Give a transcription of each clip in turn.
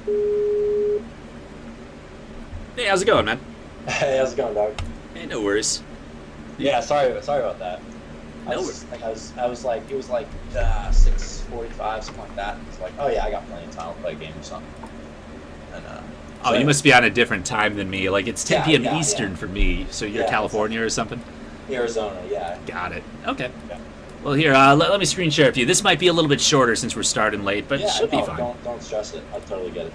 Hey, how's it going, man? Hey, how's it going, dog? Hey, no worries. Yeah, sorry about that. I No was worries. like, I was like, it was like 6:45, something like that. It's like, oh yeah, I got plenty of time. I'll play a game or something. And Oh, so you must be on a different time than me. Like, it's 10 p.m. yeah, Eastern for me, so you're yeah, California or something? Arizona, yeah, Got it. Okay. yeah, Well, here, let me screen share with you. This might be a little bit shorter since we're starting late, but it yeah. should be No, fine. don't stress it. I totally get it.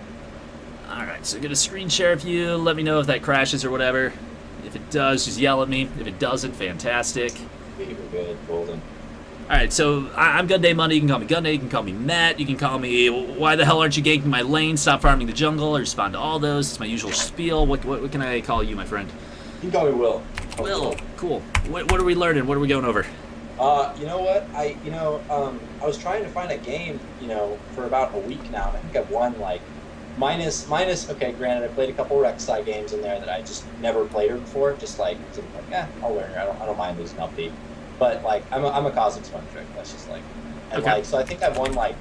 All right, so I'm going to screen share with you. Let me know if that crashes or whatever. If it does, just yell at me. If it doesn't, fantastic. We're good, golden. All right, so I'm Gun Day Monday. You can call me Gun Day. You can call me Matt. You can call me, why the hell aren't you ganking my lane? Stop farming the jungle. I respond to all those. It's my usual spiel. What can I call you, my friend? You can call me Will. Will, cool. What are we learning? What are we going over? You know what? I was trying to find a game, for about a week now, and I think I've won like minus. Okay, granted, I played a couple Rek'Sai games in there that I just never played her before. Just like, I'll learn her. I don't mind losing upbeat. But like, I'm a Cosmic Sponge trick. That's just like, and Okay. like, so I think I've won like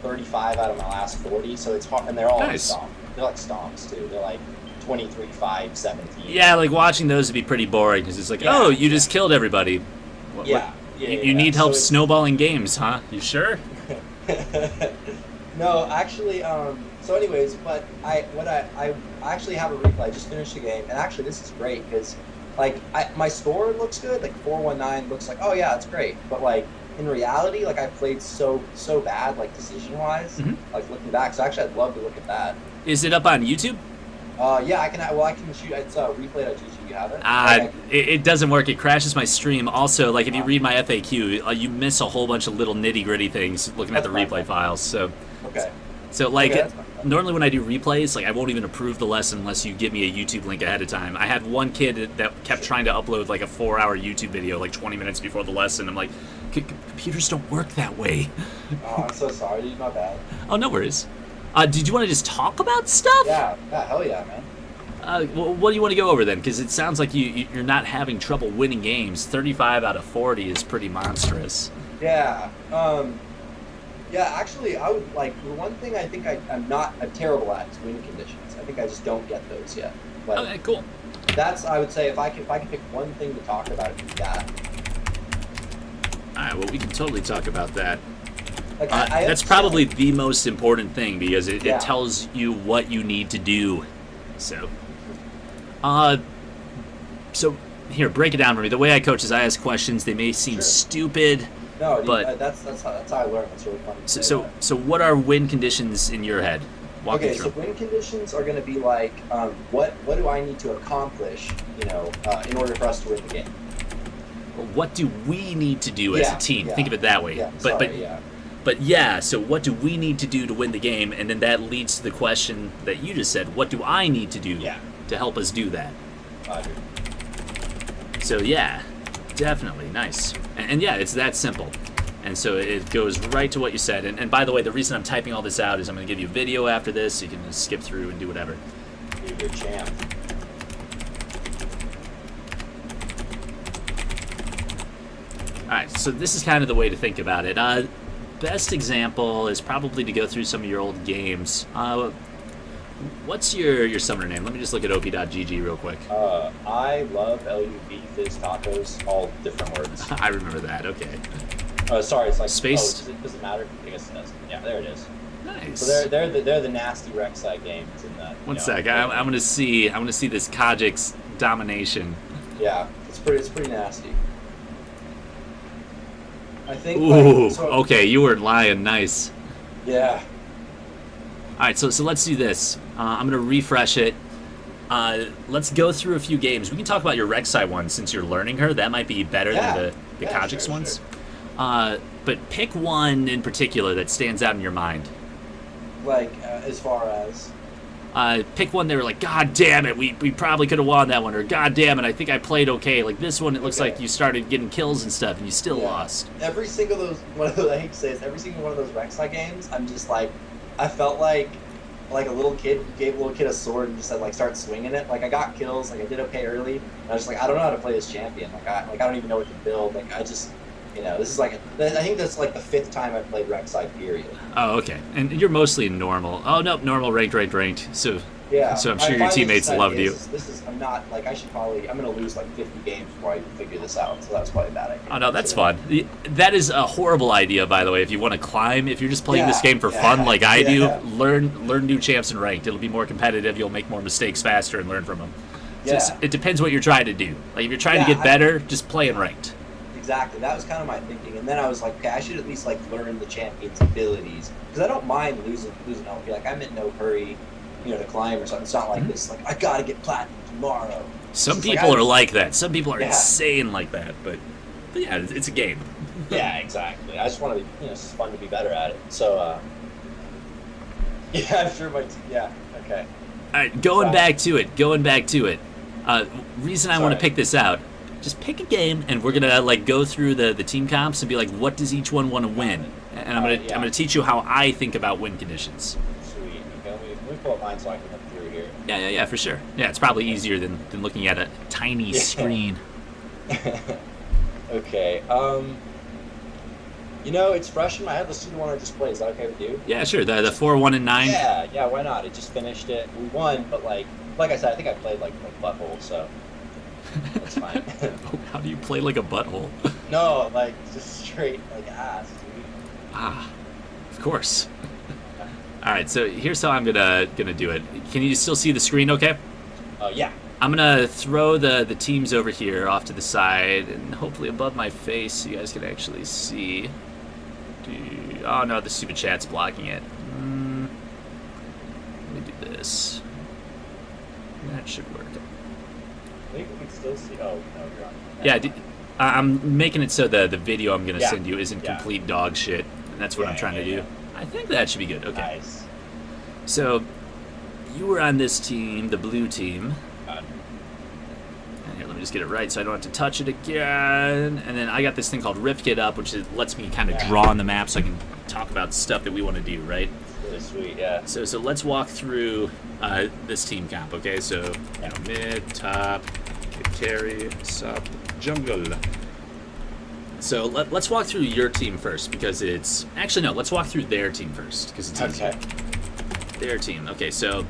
35 out of my last 40. So it's hard, and they're all Nice. stomp. They're like stomps too. They're like 23, 5, 17. Yeah, like watching those would be pretty boring because it's like, Yeah, oh, you yeah. just killed everybody. Yeah. Yeah, You need help So snowballing games, huh? You sure? No, actually, so anyways, but I actually have a replay. I just finished the game, and actually this is great because, like, my score looks good, like 419 looks like, oh yeah, it's great, but like in reality, like I played so bad, like decision wise, Mhm. like looking back. So actually, I'd love to look at that. Is it up on YouTube? Yeah, I can. Well, I can shoot. It's replay.gg. You have it? It doesn't work. It crashes my stream. Also, like if you read my FAQ, you miss a whole bunch of little nitty gritty things looking at the That's replay fine. files. So Okay. like Okay, that's fine. normally when I do replays, like I won't even approve the lesson unless you give me a YouTube link ahead of time. I had one kid that kept trying to upload like a 4-hour YouTube video like 20 minutes before the lesson. I'm like, computers don't work that way. Oh, I'm so sorry, dude. My bad. Oh, no worries. Did you want to just talk about stuff? Yeah. Hell yeah, man. What do you want to go over then? Because it sounds like you're not having trouble winning games. 35 out of 40 is pretty monstrous. Yeah. Yeah, actually, I would like the one thing I think I'm terrible at is win conditions. I think I just don't get those yet. Like Okay, cool. that's I would say if I can pick one thing to talk about, it'd be that. All right, well, we can totally talk about that. Like That's understand, probably like, the most important thing because Yeah. it tells you what you need to do. So, uh, so here, break it down for me. The way I coach is I ask questions. They may seem Sure. stupid. no, dude, but- that's how I learn. It's really fun. To say that. So what are win conditions in your head? Walk me Okay, so through. win conditions are going to be like, what do I need to accomplish, in order for us to win the game? What do we need to do as Yeah, a team? yeah. Think of it that way. Yeah, but sorry, yeah. But yeah, so what do we need to do to win the game? And then that leads to the question that you just said, what do I need to do Yeah. to help us do that? Dude. So yeah, definitely, nice. And yeah, it's that simple. And so it goes right to what you said. And by the way, the reason I'm typing all this out is I'm going to give you a video after this, so you can just skip through and do whatever. Dude, you're a champ. Alright, so this is kind of the way to think about it. Best example is probably to go through some of your old games. What's your summoner name? Let me just look at op.gg real quick. I love LUV, Fizz Tacos, all different words. I remember that, okay. Sorry, it's like Space- does it matter? I guess it does. Yeah, there it is. Nice. So they're the nasty Rek'Sai games in that. One sec, I'm gonna see this Kajik's domination. Yeah, it's pretty nasty. I think. Ooh, Like, so, okay, you were lying, nice. Yeah. Alright, so let's do this. I'm gonna refresh it. Let's go through a few games. We can talk about your Rek'Sai one since you're learning her. That might be better Yeah. than the Yeah, Kajik's sure, ones. sure. But pick one in particular that stands out in your mind. Like as far as. Pick one they were like, God damn it, we probably could have won that one, or God damn it, I think I played okay. Like this one, it looks Okay. like you started getting kills and stuff, and you still Yeah. lost. Every single one of those, I hate to say this, every single one of those Rek'Sai games, I'm just like, I felt like a little kid gave a little kid a sword and just said like start swinging it. Like I got kills, like I did okay early. And I was just like, I don't know how to play this champion. Like I don't even know what to build. Like This is like I think that's like the 5th time I've played Rek'Sai, period. Oh, okay. And you're mostly in normal. Oh, no, normal, ranked. So Yeah. so I'm sure your teammates loved you. I'm not like I'm gonna lose like 50 games before I figure this out. So that's probably a bad idea. Oh, no, that's fun. That is a horrible idea, by the way. If you want to climb, if you're just playing this game for fun like I do, learn new champs in ranked. It'll be more competitive. You'll make more mistakes faster and learn from them. So it depends what you're trying to do. Like if you're trying to get better, just play in ranked. Exactly. That was kind of my thinking. And then I was like, okay, I should at least like learn the champion's abilities, because I don't mind losing LP. Like I'm in no hurry, to climb or something. It's not like this. Like I gotta get platinum tomorrow. Some people are like that. Some people are insane like that. But yeah, it's a game. Yeah, exactly. I just want to be. It's fun to be better at it. So yeah, I'm sure yeah. Okay. All right, going back to it. Reason I want to pick this out. Just pick a game, and we're gonna like go through the team comps and be like, what does each one want to win? And I'm gonna teach you how I think about win conditions. Sweet. Okay, let me pull up mine so I can look through here. Yeah, for sure. Yeah, it's probably easier than looking at a tiny screen. Okay. It's fresh in my head. Let's do the one I just played. Is that okay with you? Yeah, sure. The 4, 1, and 9. Yeah. Why not? It just finished it. We won, but like I said, I think I played like butthole, so. That's fine. How do you play like a butthole? No, like just straight like ass. Dude. Ah, of course. All right, so here's how I'm gonna do it. Can you still see the screen? Okay. Yeah. I'm gonna throw the teams over here off to the side and hopefully above my face so you guys can actually see. Oh no, the stupid chat's blocking it. Let me do this. That should work. I think we can still see. Oh no, you're on. Yeah, I'm making it so the video I'm gonna send you isn't complete dog shit, and that's what I'm trying to do. I think that should be good. Okay. Nice. So, you were on this team, the blue team. And here, let me just get it right so I don't have to touch it again. And then I got this thing called Rip Kit Up, which lets me kind of draw on the map so I can talk about stuff that we want to do, right? Really sweet, yeah. So let's walk through this team comp, okay? So, mid, top, carry, sub, jungle. So let's walk through your team first because it's... Actually, no, let's walk through their team first because it's easier. Their team. Okay, so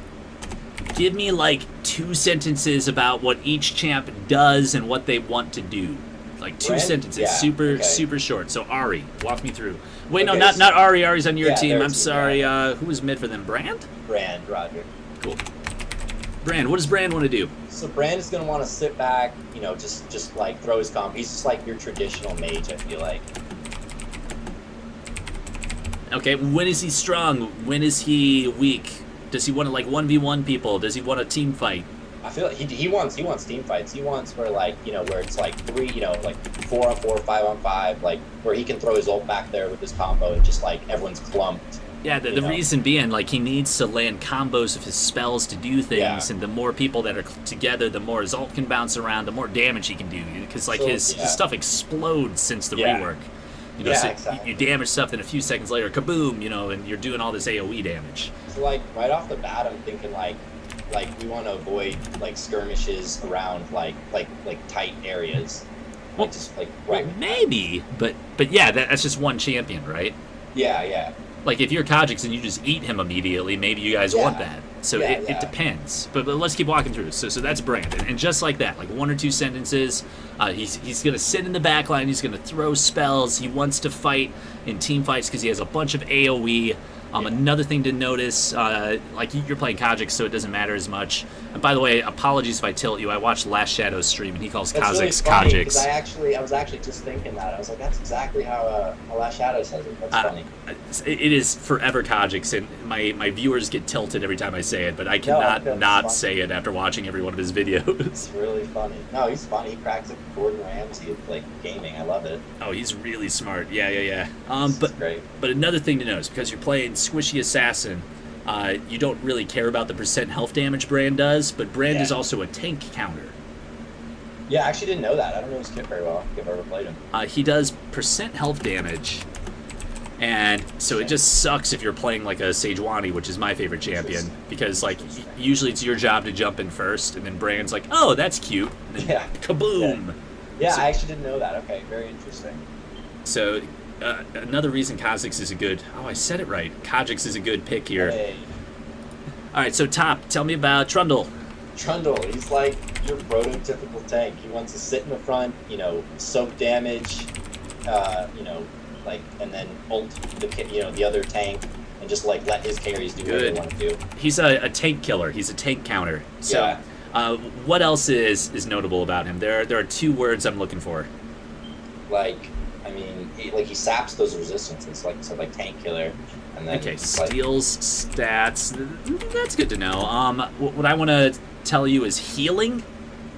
give me like 2 sentences about what each champ does and what they want to do. Like 2 sentences, super short. So Ari, walk me through. Wait, no, not Ari. Ari's on your team. I'm sorry. Who was mid for them? Brand? Brand, Roger. Cool. Brand, what does Brand want to do? So Brand is going to want to sit back, just like throw his comp. He's just like your traditional mage, I feel like. Okay, when is he strong? When is he weak? Does he want to like 1v1 people? Does he want a team fight? I feel like he wants team fights. He wants where where it's like 3, like 4-on-4, 5-on-5, like where he can throw his ult back there with his combo and just like everyone's clumped. Yeah, the reason being, like, he needs to land combos of his spells to do things, and the more people that are together, the more his ult can bounce around, the more damage he can do, because, like, his stuff explodes since the rework. You damage stuff, then a few seconds later, kaboom, and you're doing all this AoE damage. So, like, right off the bat, I'm thinking, like we want to avoid, like, skirmishes around, like tight areas. Well, maybe, but yeah, that's just one champion, right? Yeah. Like, if you're Kha'Zix and you just eat him immediately, maybe you guys want that. So it depends. But let's keep walking through. So that's Brandon. And just like that, like 1 or 2 sentences, he's going to sit in the back line. He's going to throw spells. He wants to fight in team fights because he has a bunch of AoE. Another thing to notice, like you're playing Kha'Zix, so it doesn't matter as much. And by the way, apologies if I tilt you. I watched Last Shadow's stream, and he calls Kha'Zix Kha'Zix. I was actually just thinking that. I was like, that's exactly how Last Shadow says it. That's funny. It is forever Kha'Zix, and my viewers get tilted every time I say it, but I cannot not say it after watching every one of his videos. It's really funny. No, he's funny. He cracks like Gordon Ramsay of like gaming. I love it. Oh, he's really smart. Yeah. Great. But another thing to notice, because you're playing Squishy Assassin, you don't really care about the percent health damage Brand does, but Brand is also a tank counter. Yeah, I actually didn't know that. I don't know his kit very well. I've ever played him. He does percent health damage, and so it just sucks if you're playing like a Sejuani, which is my favorite champion, because like usually it's your job to jump in first, and then Brand's like, oh, that's cute, and then kaboom. Yeah, I actually didn't know that. Okay, very interesting. So another reason Kha'Zix is a good... Oh, I said it right. Kha'Zix is a good pick here. Hey. All right, so Top, tell me about Trundle. Trundle, he's like your prototypical tank. He wants to sit in the front, soak damage, and then ult the other tank, and just like let his carries do what they want to do. He's a tank killer. He's a tank counter. So, yeah. What else is notable about him? There are 2 words I'm looking for. He saps those resistances, like tank killer, and then okay, steals, stats. That's good to know. What I want to tell you is healing.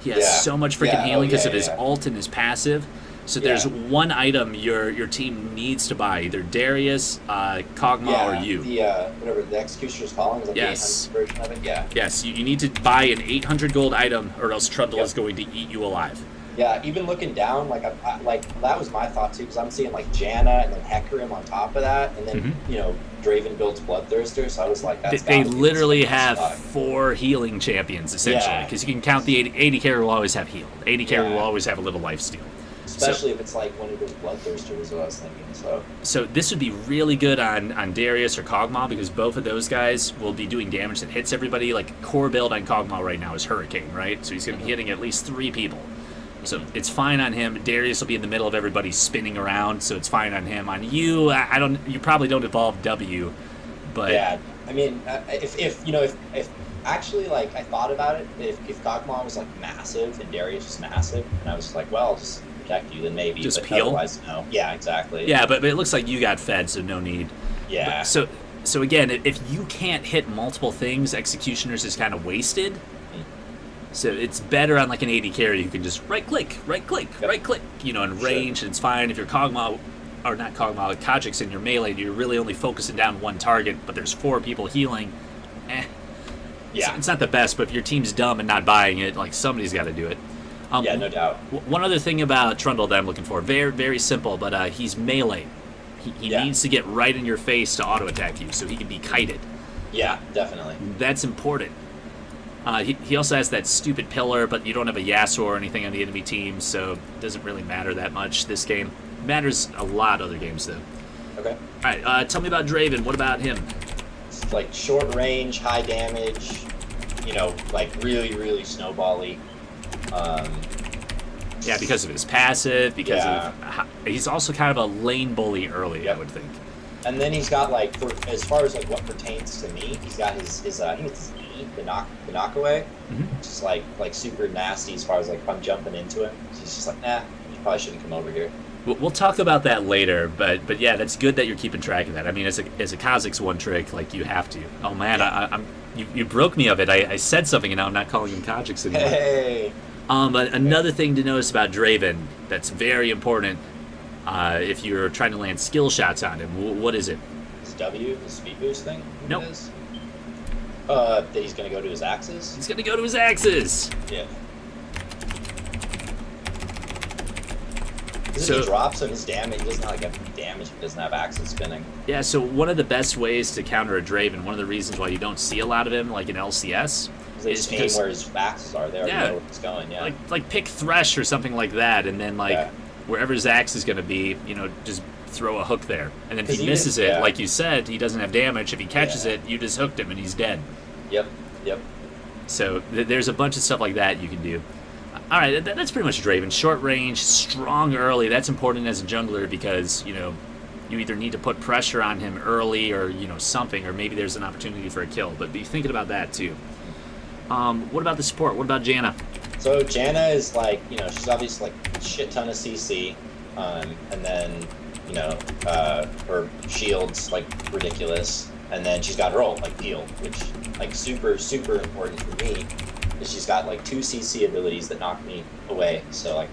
He has so much freaking healing because of his ult and his passive. So there's one item your team needs to buy, either Darius, Kog'Maw, or you. Whatever the Executioner's Calling is, like the 800 version of it. Yeah. Yes, you need to buy an 800 gold item, or else Trundle is going to eat you alive. Yeah, even looking down, that was my thought too, because I'm seeing like Janna and then Hecarim on top of that, and then Draven builds Bloodthirster, so I was like, that's they literally have 4 healing champions essentially, because you can count the 80 carry will always have heal. 80 carry will always have a little lifesteal. Especially if it's like one of those Bloodthirsters, is what I was thinking. So this would be really good on Darius or Kog'Maw, because both of those guys will be doing damage that hits everybody. Like core build on Kog'Maw right now is Hurricane, right? So he's going to be hitting at least 3 people. So it's fine on him. Darius will be in the middle of everybody spinning around, so it's fine on him. On you, you probably don't evolve W, but yeah, I mean, if actually, like, I thought about it, if Kog'Maw was like massive and Darius was massive, and I was like, well, I'll just protect you, then maybe. Just but peel. Otherwise, no. Yeah, exactly. Yeah, but it looks like you got fed, so no need. Yeah. But, so again, if you can't hit multiple things, Executioners is kind of wasted. So it's better on like an 80 carry who can just right click, and range, and it's fine. If you're Kog'Maw, or not Kog'Maw, Kha'Zix in your melee, you're really only focusing down one target, but there's 4 people healing. Yeah. It's not the best, but if your team's dumb and not buying it, like somebody's got to do it. Yeah, no doubt. One other thing about Trundle that I'm looking for, very, very simple, but he's melee. He needs to get right in your face to auto attack you, so he can be kited. Yeah, definitely. That's important. He also has that stupid pillar, but you don't have a Yasuo or anything on the enemy team, so it doesn't really matter that much this game. It matters a lot other games, though. Okay. All right, tell me about Draven. What about him? It's like short range, high damage, like really, really snowball-y. Yeah, because of his passive, because of... He's also kind of a lane bully early, I would think. And then he's got, like, as far as like what pertains to me, he's got his I think it's his E, the knock away, which is like super nasty as far as like if I'm jumping into him. So he's just like, nah, you probably shouldn't come over here. We'll talk about that later, but yeah, that's good that you're keeping track of that. I mean, as a Kha'Zix one trick, like you have to. Oh man, you broke me of it. I said something and now I'm not calling him Kha'Zix anymore. Hey. But another thing to notice about Draven that's very important. If you're trying to land skill shots on him, what is it? His W, the speed boost thing? Nope. That he's going to go to his axes? He's going to go to his axes! Yeah. He drops on his damage. He doesn't have like damage if he doesn't have axes spinning. Yeah, so one of the best ways to counter a Draven, one of the reasons why you don't see a lot of him, like in LCS, is because where his axes are. They already know where he's going, Like pick Thresh or something like that, and then wherever his axe is going to be, just throw a hook there. And then if he misses it, like you said, he doesn't have damage. If he catches it, you just hooked him and he's dead. Yep. So there's a bunch of stuff like that you can do. All right, that's pretty much Draven. Short range, strong early. That's important as a jungler because, you either need to put pressure on him early or, something, or maybe there's an opportunity for a kill. But be thinking about that, too. What about the support? What about Janna? So Janna is like, she's obviously like a shit ton of CC, and then, her shield's like ridiculous, and then she's got her ult, like Peel, which like super, super important for me, is she's got like 2 CC abilities that knock me away, so like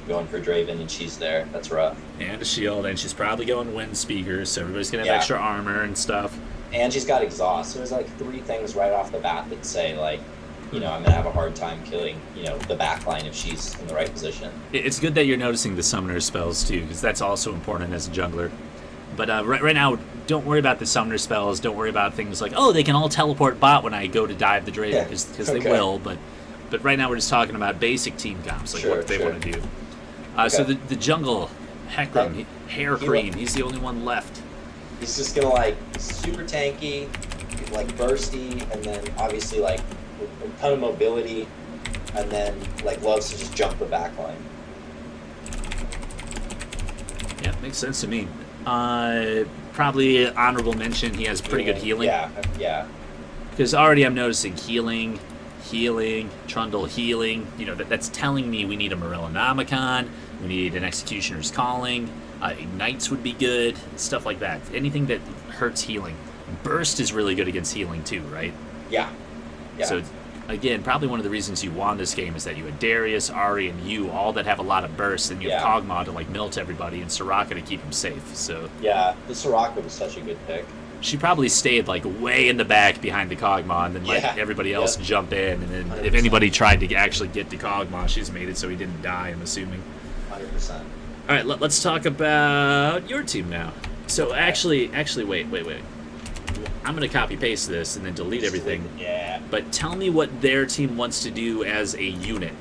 going for Draven and she's there, that's rough. And a shield, and she's probably going wind speakers, so everybody's gonna have extra armor and stuff. And she's got exhaust, so there's like 3 things right off the bat that say like, I'm going to have a hard time killing, the backline if she's in the right position. It's good that you're noticing the summoner spells, too, because that's also important as a jungler. But right now, don't worry about the summoner spells. Don't worry about things like, they can all teleport bot when I go to dive the Draven, because they will. But right now, we're just talking about basic team comps, like what they want to do. So the jungle, Heckram, hair green. He's the only one left. He's just gonna like super tanky, like bursty, and then obviously like a ton of mobility, and then like loves to just jump the back line. Yeah, makes sense to me. Probably honorable mention. He has pretty good healing. Yeah. Because already I'm noticing healing, Trundle healing. You know, that's telling me we need a Morellonomicon, we need an Executioner's Calling, Ignites would be good, stuff like that. Anything that hurts healing. Burst is really good against healing too, right? Yeah. So, again, probably one of the reasons you won this game is that you had Darius, Ari, and you, all that have a lot of burst, and you have Kog'Maw to, like, milt everybody, and Soraka to keep him safe, so... Yeah, the Soraka was such a good pick. She probably stayed, like, way in the back behind the Kog'Maw, and then let everybody else jump in, and then 100%. If anybody tried to actually get to Kog'Maw, she's made it so he didn't die, I'm assuming. 100%. All right, let's talk about your team now. So, actually, wait. I'm going to copy-paste this and then delete everything. Yeah. But tell me what their team wants to do as a unit.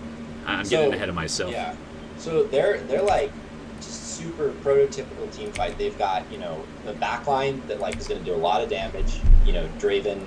I'm getting ahead of myself. Yeah. So they're like just super prototypical team fight. They've got, you know, the backline that like is going to do a lot of damage. You know, Draven,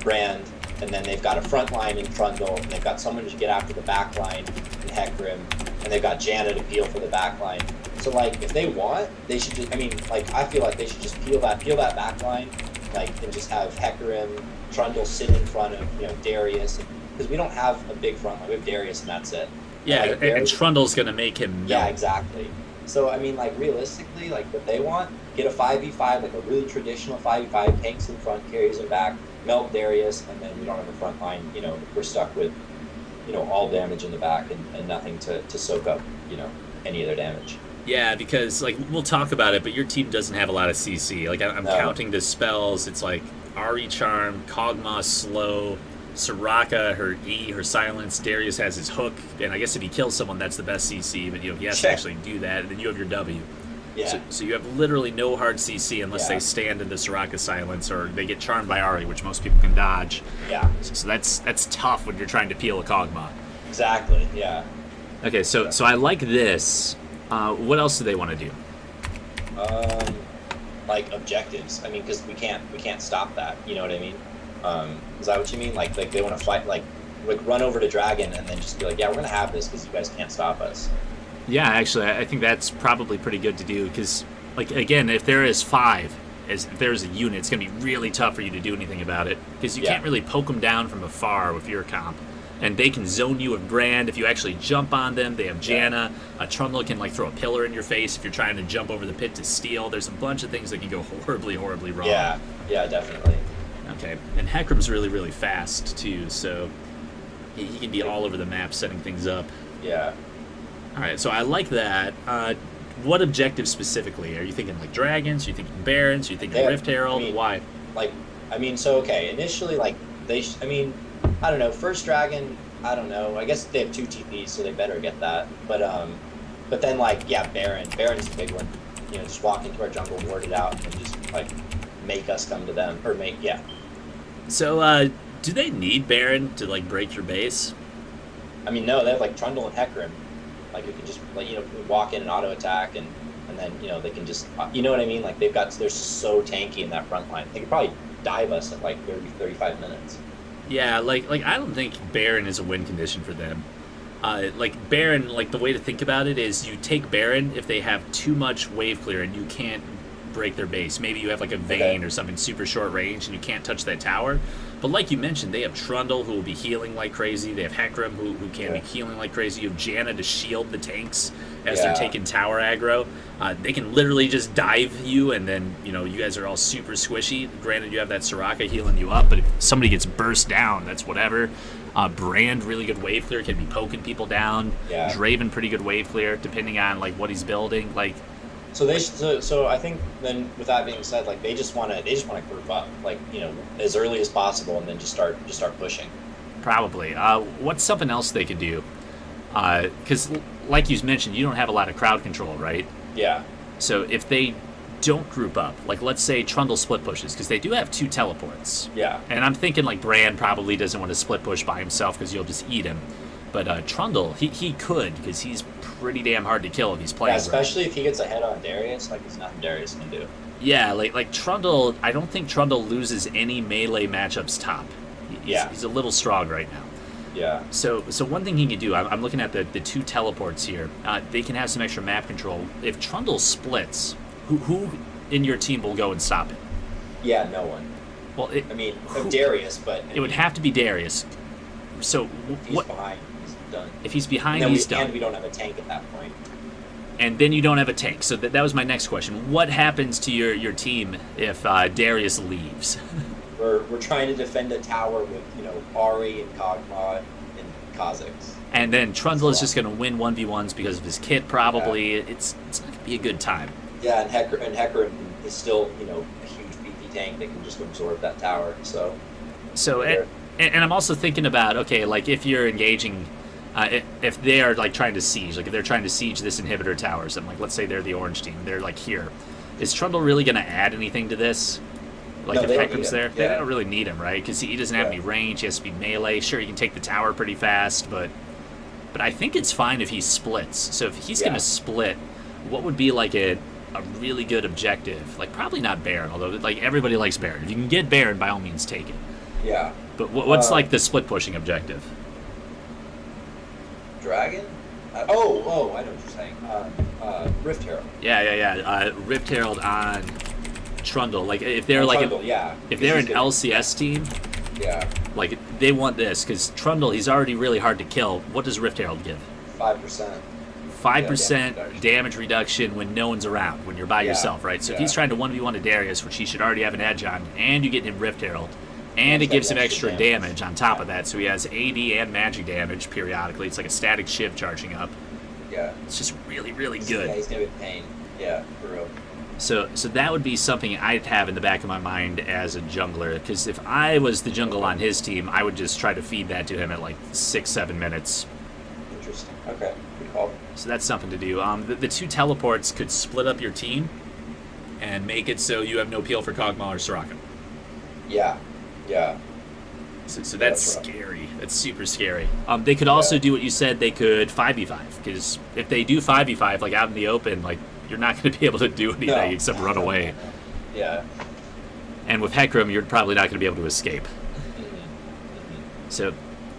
Brand, and then they've got a front line in Trundle, and they've got someone to get after the back line in Heckram, and they've got Janna to peel for the back line. So like if they want, they should just I feel like they should just peel that back line, like, and just have Heckram, Trundle sit in front of, you know, Darius, because we don't have a big front line. We have Darius and that's it. Yeah, and Trundle's gonna make him Yeah, exactly. So I mean, like, realistically, like what they want, get a 5v5, like a really traditional 5v5, tanks in front, carries in back, melt Darius, and then we don't have a front line, you know, we're stuck with, you know, all damage in the back and nothing to soak up, you know, any of their damage. Yeah, because, like, we'll talk about it, but your team doesn't have a lot of CC. Like, I'm counting the spells. It's like Ari Charm, Kog'Maw slow, Soraka, her E, her silence, Darius has his hook, and I guess if he kills someone, that's the best CC, but, you know, he has to actually do that, and then you have your W. Yeah. So you have literally no hard CC unless they stand in the Soraka silence, or they get charmed by Ari, which most people can dodge. Yeah. So that's tough when you're trying to peel a Kog'Maw. Exactly, yeah. Okay, so I like this. What else do they want to do? Like objectives. I mean, because we can't stop that. You know what I mean? Is that what you mean? Like they want to fight, like run over to Dragon and then just be like, yeah, we're gonna have this because you guys can't stop us. Yeah, actually, I think that's probably pretty good to do because, like, again, if there is 5, if there's a unit, it's gonna be really tough for you to do anything about it because you can't really poke them down from afar with your comp. And they can zone you with Brand. If you actually jump on them, they have Janna. Trundle can, like, throw a pillar in your face if you're trying to jump over the pit to steal. There's a bunch of things that can go horribly, horribly wrong. Yeah, definitely. Okay, and Heckram's really, really fast, too, so he can be all over the map setting things up. Yeah. All right, so I like that. What objective specifically? Are you thinking, like, dragons? Are you thinking barons? Are you thinking Rift Herald? Why? So, okay, initially, like, I don't know. First dragon, I don't know. I guess they have 2 TPs, so they better get that. But then, like, yeah, Baron. Baron's the big one. You know, just walk into our jungle, ward it out, and just, like, make us come to them. So, do they need Baron to, like, break your base? I mean, no, they have, like, Trundle and Heckram. Like, you can just, like, you know, walk in and auto attack, and then, you know, they can just, you know what I mean? Like, they're so tanky in that front line. They could probably dive us at, like, 30, 35 minutes. Yeah, like I don't think Baron is a win condition for them. Like, Baron, like, the way to think about it is you take Baron if they have too much wave clear and you can't break their base. Maybe you have, like, a Vayne or something super short range and you can't touch that tower. But like you mentioned, they have Trundle, who will be healing like crazy. They have Heckram, who can be healing like crazy. You have Janna to shield the tanks as they're taking tower aggro. They can literally just dive you, and then, you know, you guys are all super squishy. Granted, you have that Soraka healing you up, but if somebody gets burst down, that's whatever. Brand, really good wave clear, can be poking people down. Yeah. Draven, pretty good wave clear, depending on, like, what he's building. Like, So I think then, with that being said, like, they just want to group up, like, you know, as early as possible, and then just start pushing. Probably. What's something else they could do? Because, like you mentioned, you don't have a lot of crowd control, right? Yeah. So if they don't group up, like, let's say Trundle split pushes, because they do have 2 teleports. Yeah. And I'm thinking, like, Brand probably doesn't want to split push by himself because you'll just eat him. But Trundle, he could, because he's pretty damn hard to kill if he's Yeah, playing right. especially if he gets ahead on Darius, like there's nothing Darius can do. Yeah, like Trundle, I don't think Trundle loses any melee matchups top. He's a little strong right now. Yeah. So one thing he can do, I'm looking at the two teleports here. They can have some extra map control. If Trundle splits, who in your team will go and stop it? Yeah, no one. Well, Darius, but it would have to be Darius. So if he's behind, he's done. If he's behind, he's done. And we don't have a tank at that point. And then you don't have a tank. So that was my next question. What happens to your team if Darius leaves? We're trying to defend a tower with Ari and Kog'Maw and Kha'Zix. And then Trundle is just going to win 1v1s because of his kit. Probably it's not going to be a good time. Yeah, and Hecarim is still a huge BP tank that can just absorb that tower. So and I'm also thinking about, okay, like if you're engaging. If they are like trying to siege, like if they're trying to siege this inhibitor tower, something like, let's say they're the orange team, they're like here, is Trundle really going to add anything to this? Like if Hecarim's there, they don't really need him, right? Because he doesn't have any range. He has to be melee. Sure, he can take the tower pretty fast, but I think it's fine if he splits. So if he's going to split, what would be like a really good objective? Like probably not Baron, although like everybody likes Baron. If you can get Baron, by all means take it. Yeah. But what's like the split pushing objective? Dragon? I know what you're saying. Rift Herald. Yeah. Rift Herald on Trundle. Like if they're like Trundle, if they're an LCS team, like they want this because Trundle, he's already really hard to kill. What does Rift Herald give? 5%. 5% damage reduction when no one's around, when you're by yourself, right? So if he's trying to 1v1 a Darius, which he should already have an edge on, and you get him Rift Herald, and it gives him extra damage on top of that. So he has AD and magic damage periodically. It's like a static shiv charging up. Yeah. It's just really, really good. Yeah, he's going to be pain. Yeah, for real. So that would be something I'd have in the back of my mind as a jungler. Because if I was the jungle on his team, I would just try to feed that to him at like 6-7 minutes. Interesting. Okay. Good call. So that's something to do. The two teleports could split up your team and make it so you have no peel for Kog'Maw or Soraka. Yeah. Yeah. So that's scary. That's super scary. They could also do what you said. They could 5v5 because if they do 5v5 like out in the open, like you're not going to be able to do anything except run away. Yeah. And with Hecarim, you're probably not going to be able to escape. Mm-hmm.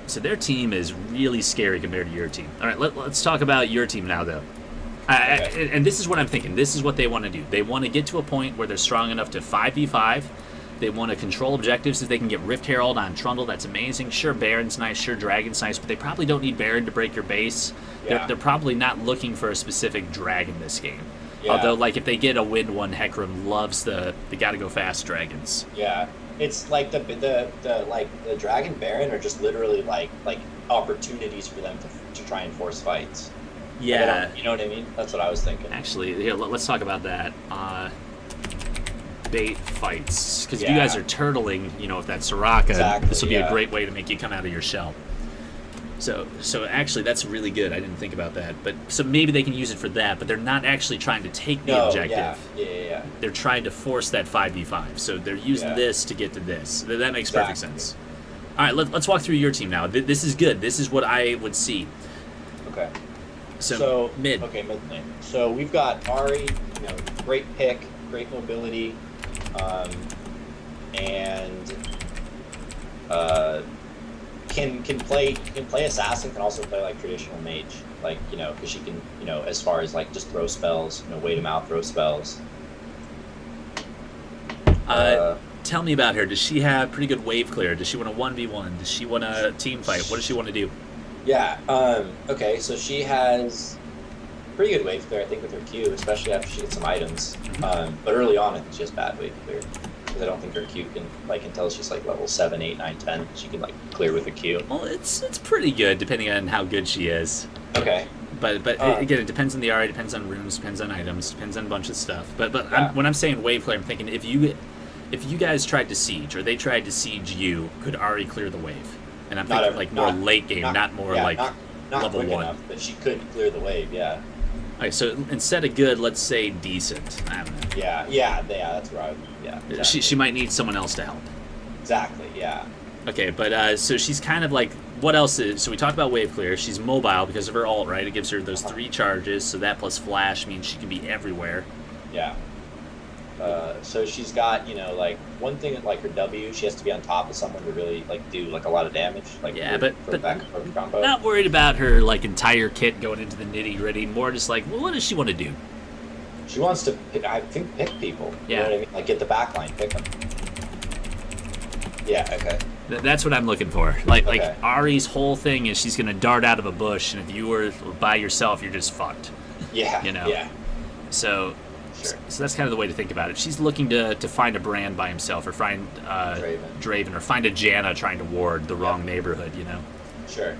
So their team is really scary compared to your team. All right, let's talk about your team now, though. And this is what I'm thinking. This is what they want to do. They want to get to a point where they're strong enough to 5v5. They want to control objectives if they can get Rift Herald on Trundle. That's amazing. Sure, Baron's nice. Sure, Dragon's nice. But they probably don't need Baron to break your base. Yeah. They're probably not looking for a specific dragon this game. Yeah. Although, like, if they get a win one, Hecarim loves the gotta-go-fast dragons. Yeah. It's like the Dragon Baron are just literally like opportunities for them to try and force fights. Yeah. You know what I mean? That's what I was thinking. Actually, here, let's talk about that. Bait fights, because if you guys are turtling, if that's Soraka, this will be a great way to make you come out of your shell. So actually, that's really good. I didn't think about that, but so maybe they can use it for that. But they're not actually trying to take the objective. Yeah. They're trying to force that 5v5. So they're using this to get to this. That makes perfect sense. All right, let's walk through your team now. This is good. This is what I would see. Okay. So mid. Okay, mid lane. So we've got Ari. Great pick, great mobility. And can play assassin, can also play like traditional mage, like because she can as far as like just throw spells, wait him out, throw spells. Tell me about her. Does she have pretty good wave clear? Does she want a 1v1? Does she want a team fight? What does she want to do? Yeah. Okay. So she has pretty good wave clear, I think, with her Q, especially after she gets some items. But early on, I think she has bad wave clear. Because I don't think her Q can, until she's level 7, 8, 9, 10, she can clear with a Q. Well, it's pretty good depending on how good she is. Okay. But again, it depends on the RA, depends on runes, depends on items, depends on a bunch of stuff. But when I'm saying wave clear, I'm thinking if you guys tried to siege or they tried to siege you, could Ari clear the wave? And I'm thinking more late game, not level 1. Enough, but she could clear the wave. Yeah. Alright, so instead of good, let's say decent. I don't know. Yeah, that's right. Yeah. Exactly. She might need someone else to help. Exactly. Yeah. Okay, but so she's kind of like what else is... So we talked about Wave Clear. She's mobile because of her ult, right? It gives her those 3 charges, so that plus Flash means she can be everywhere. Yeah. So she's got, like, one thing, like her W, she has to be on top of someone to really, like, do, like, a lot of damage. Like, yeah, but back and forth combo. Not worried about her, like, entire kit going into the nitty-gritty. More just like, well, what does she want to do? She wants to, I think, pick people. You know what I mean? Like, get the backline, pick them. Yeah, okay. That's what I'm looking for. Like Ari's whole thing is she's going to dart out of a bush, and if you were by yourself, you're just fucked. Yeah, Yeah. So... Sure. So that's kind of the way to think about it. She's looking to find a Brand by himself, or find Draven, or find a Janna trying to ward the wrong neighborhood, Sure.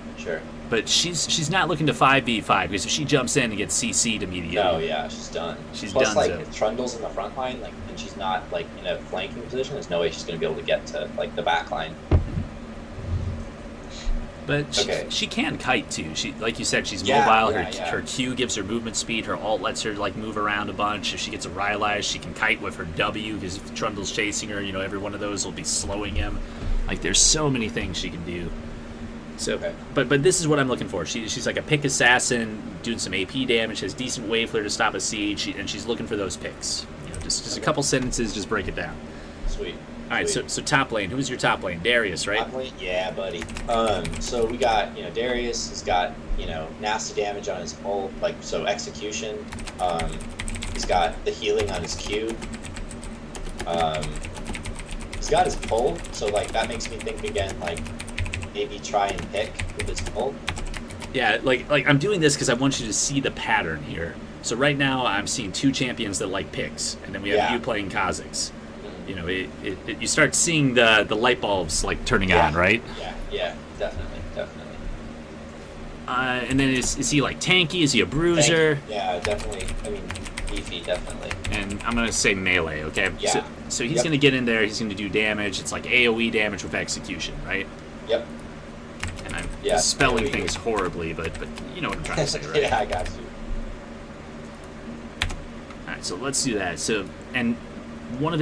But she's not looking to 5v5, because if she jumps in and gets CC'd immediately... Oh, yeah, she's done. Plus, like, if Trundle's in the front line, like, and she's not, like, in a flanking position, there's no way she's going to be able to get to, like, the back line. But she can kite, too. She, like you said, she's mobile. Her Q gives her movement speed. Her ult lets her, like, move around a bunch. If she gets a Rylai's, she can kite with her W, because if Trundle's chasing her, every one of those will be slowing him. Like, there's so many things she can do. So, but this is what I'm looking for. She's like a pick assassin, doing some AP damage, has decent wave clear to stop a siege, and she's looking for those picks. Just a couple sentences, just break it down. Sweet. All right, so top lane. Who's your top lane? Darius, right? Top lane? Yeah, buddy. So we got, Darius has got, nasty damage on his ult, like, so execution. He's got the healing on his Q. He's got his pull, so, like, that makes me think again, like, maybe try and pick with his pull. Yeah, like I'm doing this because I want you to see the pattern here. So right now I'm seeing 2 champions that like picks, and then we have you playing Kha'Zix. You start seeing the light bulbs like turning on, right? Yeah, definitely. And then is he like tanky? Is he a bruiser? Tanky. Yeah, definitely. I mean, beefy, definitely. And I'm gonna say melee, okay? Yeah. So he's gonna get in there. He's gonna do damage. It's like AOE damage with execution, right? Yep. And I'm spelling AOE. Things horribly, but you know what I'm trying to say, right? Yeah, I got you. All right, so let's do that. So and. What are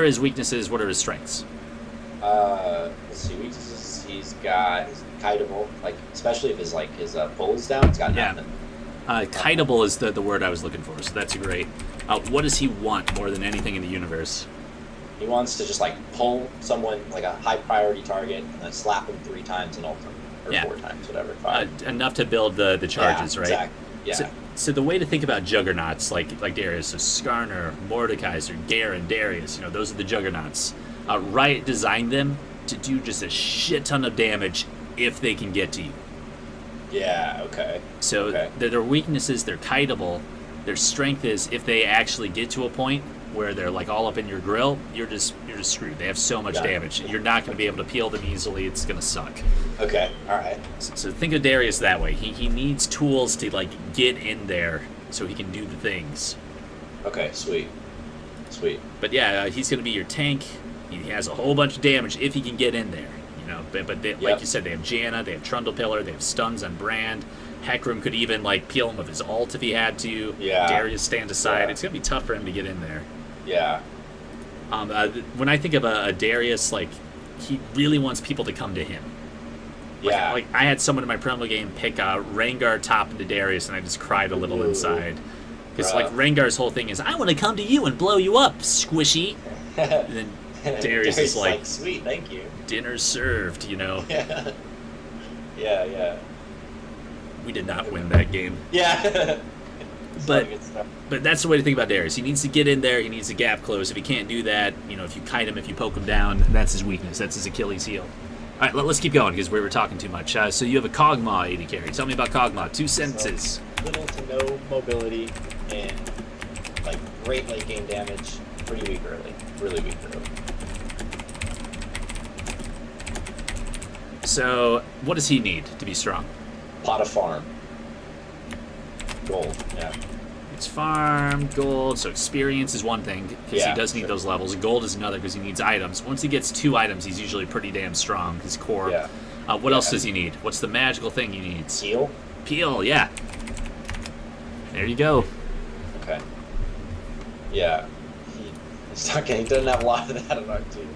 his weaknesses? What are his strengths? Let's see. Weaknesses. He's kiteable, like especially if his pull is down. He's got nothing. Kiteable is the word I was looking for. So that's great. What does he want more than anything in the universe? He wants to just like pull someone like a high priority target and then slap him 3 times and ult him, or 4 times, whatever. 5. Enough to build the charges, right? Exactly. Yeah. So the way to think about juggernauts, like Darius, so Skarner, Mordekaiser, Garen, Darius, those are the juggernauts. Riot designed them to do just a shit ton of damage if they can get to you. Yeah, okay. So their weaknesses, they're kiteable. Their strength is if they actually get to a point where they're like all up in your grill, you're just screwed. They have so much damage. You're not going to be able to peel them easily. It's going to suck. Okay, all right. So think of Darius that way. He needs tools to like get in there so he can do the things. Okay, sweet. But yeah, he's going to be your tank. He has a whole bunch of damage if he can get in there. But they, like you said, they have Janna, they have Trundle Pillar, they have stuns on Brand. Hecarim could even like peel him with his ult if he had to. Yeah. Darius stand aside. It's going to be tough for him to get in there. Yeah. When I think of a Darius, like he really wants people to come to him. Like I had someone in my promo game pick Rengar top into Darius, and I just cried a little inside. Because like Rengar's whole thing is, I want to come to you and blow you up, squishy. And then Darius is like, sweet, thank you. Dinner's served, Yeah. We did not win that game. Yeah. But that's the way to think about Darius. He needs to get in there. He needs to gap close. If he can't do that, if you kite him, if you poke him down, that's his weakness. That's his Achilles heel. All right, let's keep going because we were talking too much. So you have a Kog'Maw AD carry. Tell me about Kog'Maw. 2 sentences. So, little to no mobility and like great late game damage. Pretty weak early. Really weak early. So what does he need to be strong? Pot of farm. Gold. Yeah. It's farm, gold, so experience is one thing, because he does need those levels. Gold is another, because he needs items. Once he gets 2 items, he's usually pretty damn strong, his core. Yeah. What else does he need? What's the magical thing he needs? Peel? Peel, yeah. There you go. Okay. Yeah. He doesn't have a lot of that in our team.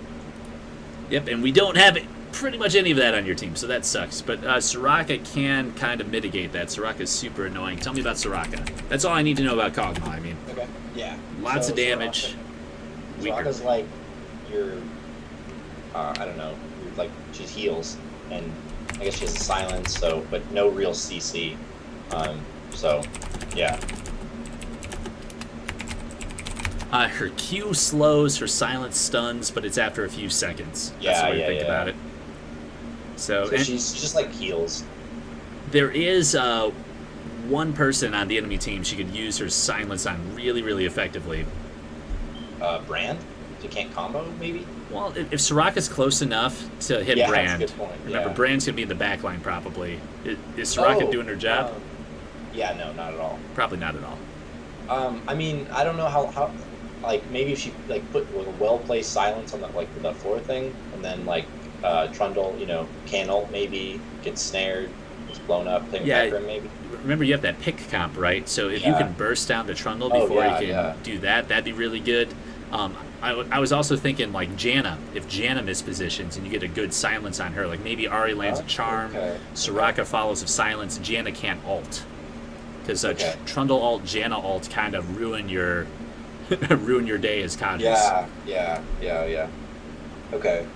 Yep, and we don't have pretty much any of that on your team, so that sucks. But Soraka can kind of mitigate that. Soraka's super annoying. Tell me about Soraka. That's all I need to know about Kog'Maw. I mean, Okay. Yeah. lots of damage. Weaker. Soraka's like your, I don't know, like she heals, and I guess she has a silence, so but no real CC. So, yeah. Her Q slows, her silence stuns, but it's after a few seconds. That's the way to think about it. So she's just like heals. There is one person on the enemy team she could use her silence on really, really effectively. Brand? She can't combo, maybe? Well, if Soraka's close enough to hit Brand, that's a good point. remember, Brand's going to be in the back line probably. Is Soraka doing her job? Yeah, no, not at all. Probably not at all. I mean, I don't know how like, maybe if she, like, put like, a well-placed silence on the, like, the floor thing, and then, like, Trundle, you know, can ult maybe, gets snared, gets blown up, playing background maybe. Remember, you have that pick comp, right? So if you can burst down the Trundle before you can do that, that'd be really good. I was also thinking, like, Janna. If Janna mispositions and you get a good silence on her, like maybe Ahri lands a charm, Soraka follows a silence, Janna can't ult. Because Trundle ult, Janna ult kind of ruin your day as Kadris. Yeah. Okay.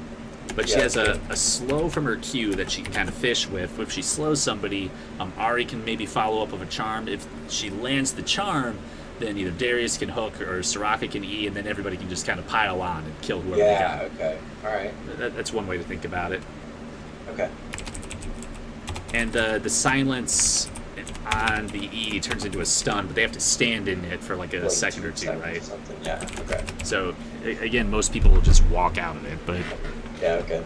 But she has a slow from her Q that she can kind of fish with. If she slows somebody, Ahri can maybe follow up with a charm. If she lands the charm, then either Darius can hook or Soraka can E, and then everybody can just kind of pile on and kill whoever they got. Okay. All right. That's one way to think about it. Okay. And the silence on the E turns into a stun, but they have to stand in it for like a second or two, right? Something. Yeah. Okay. So again, most people will just walk out of it, but yeah. Okay.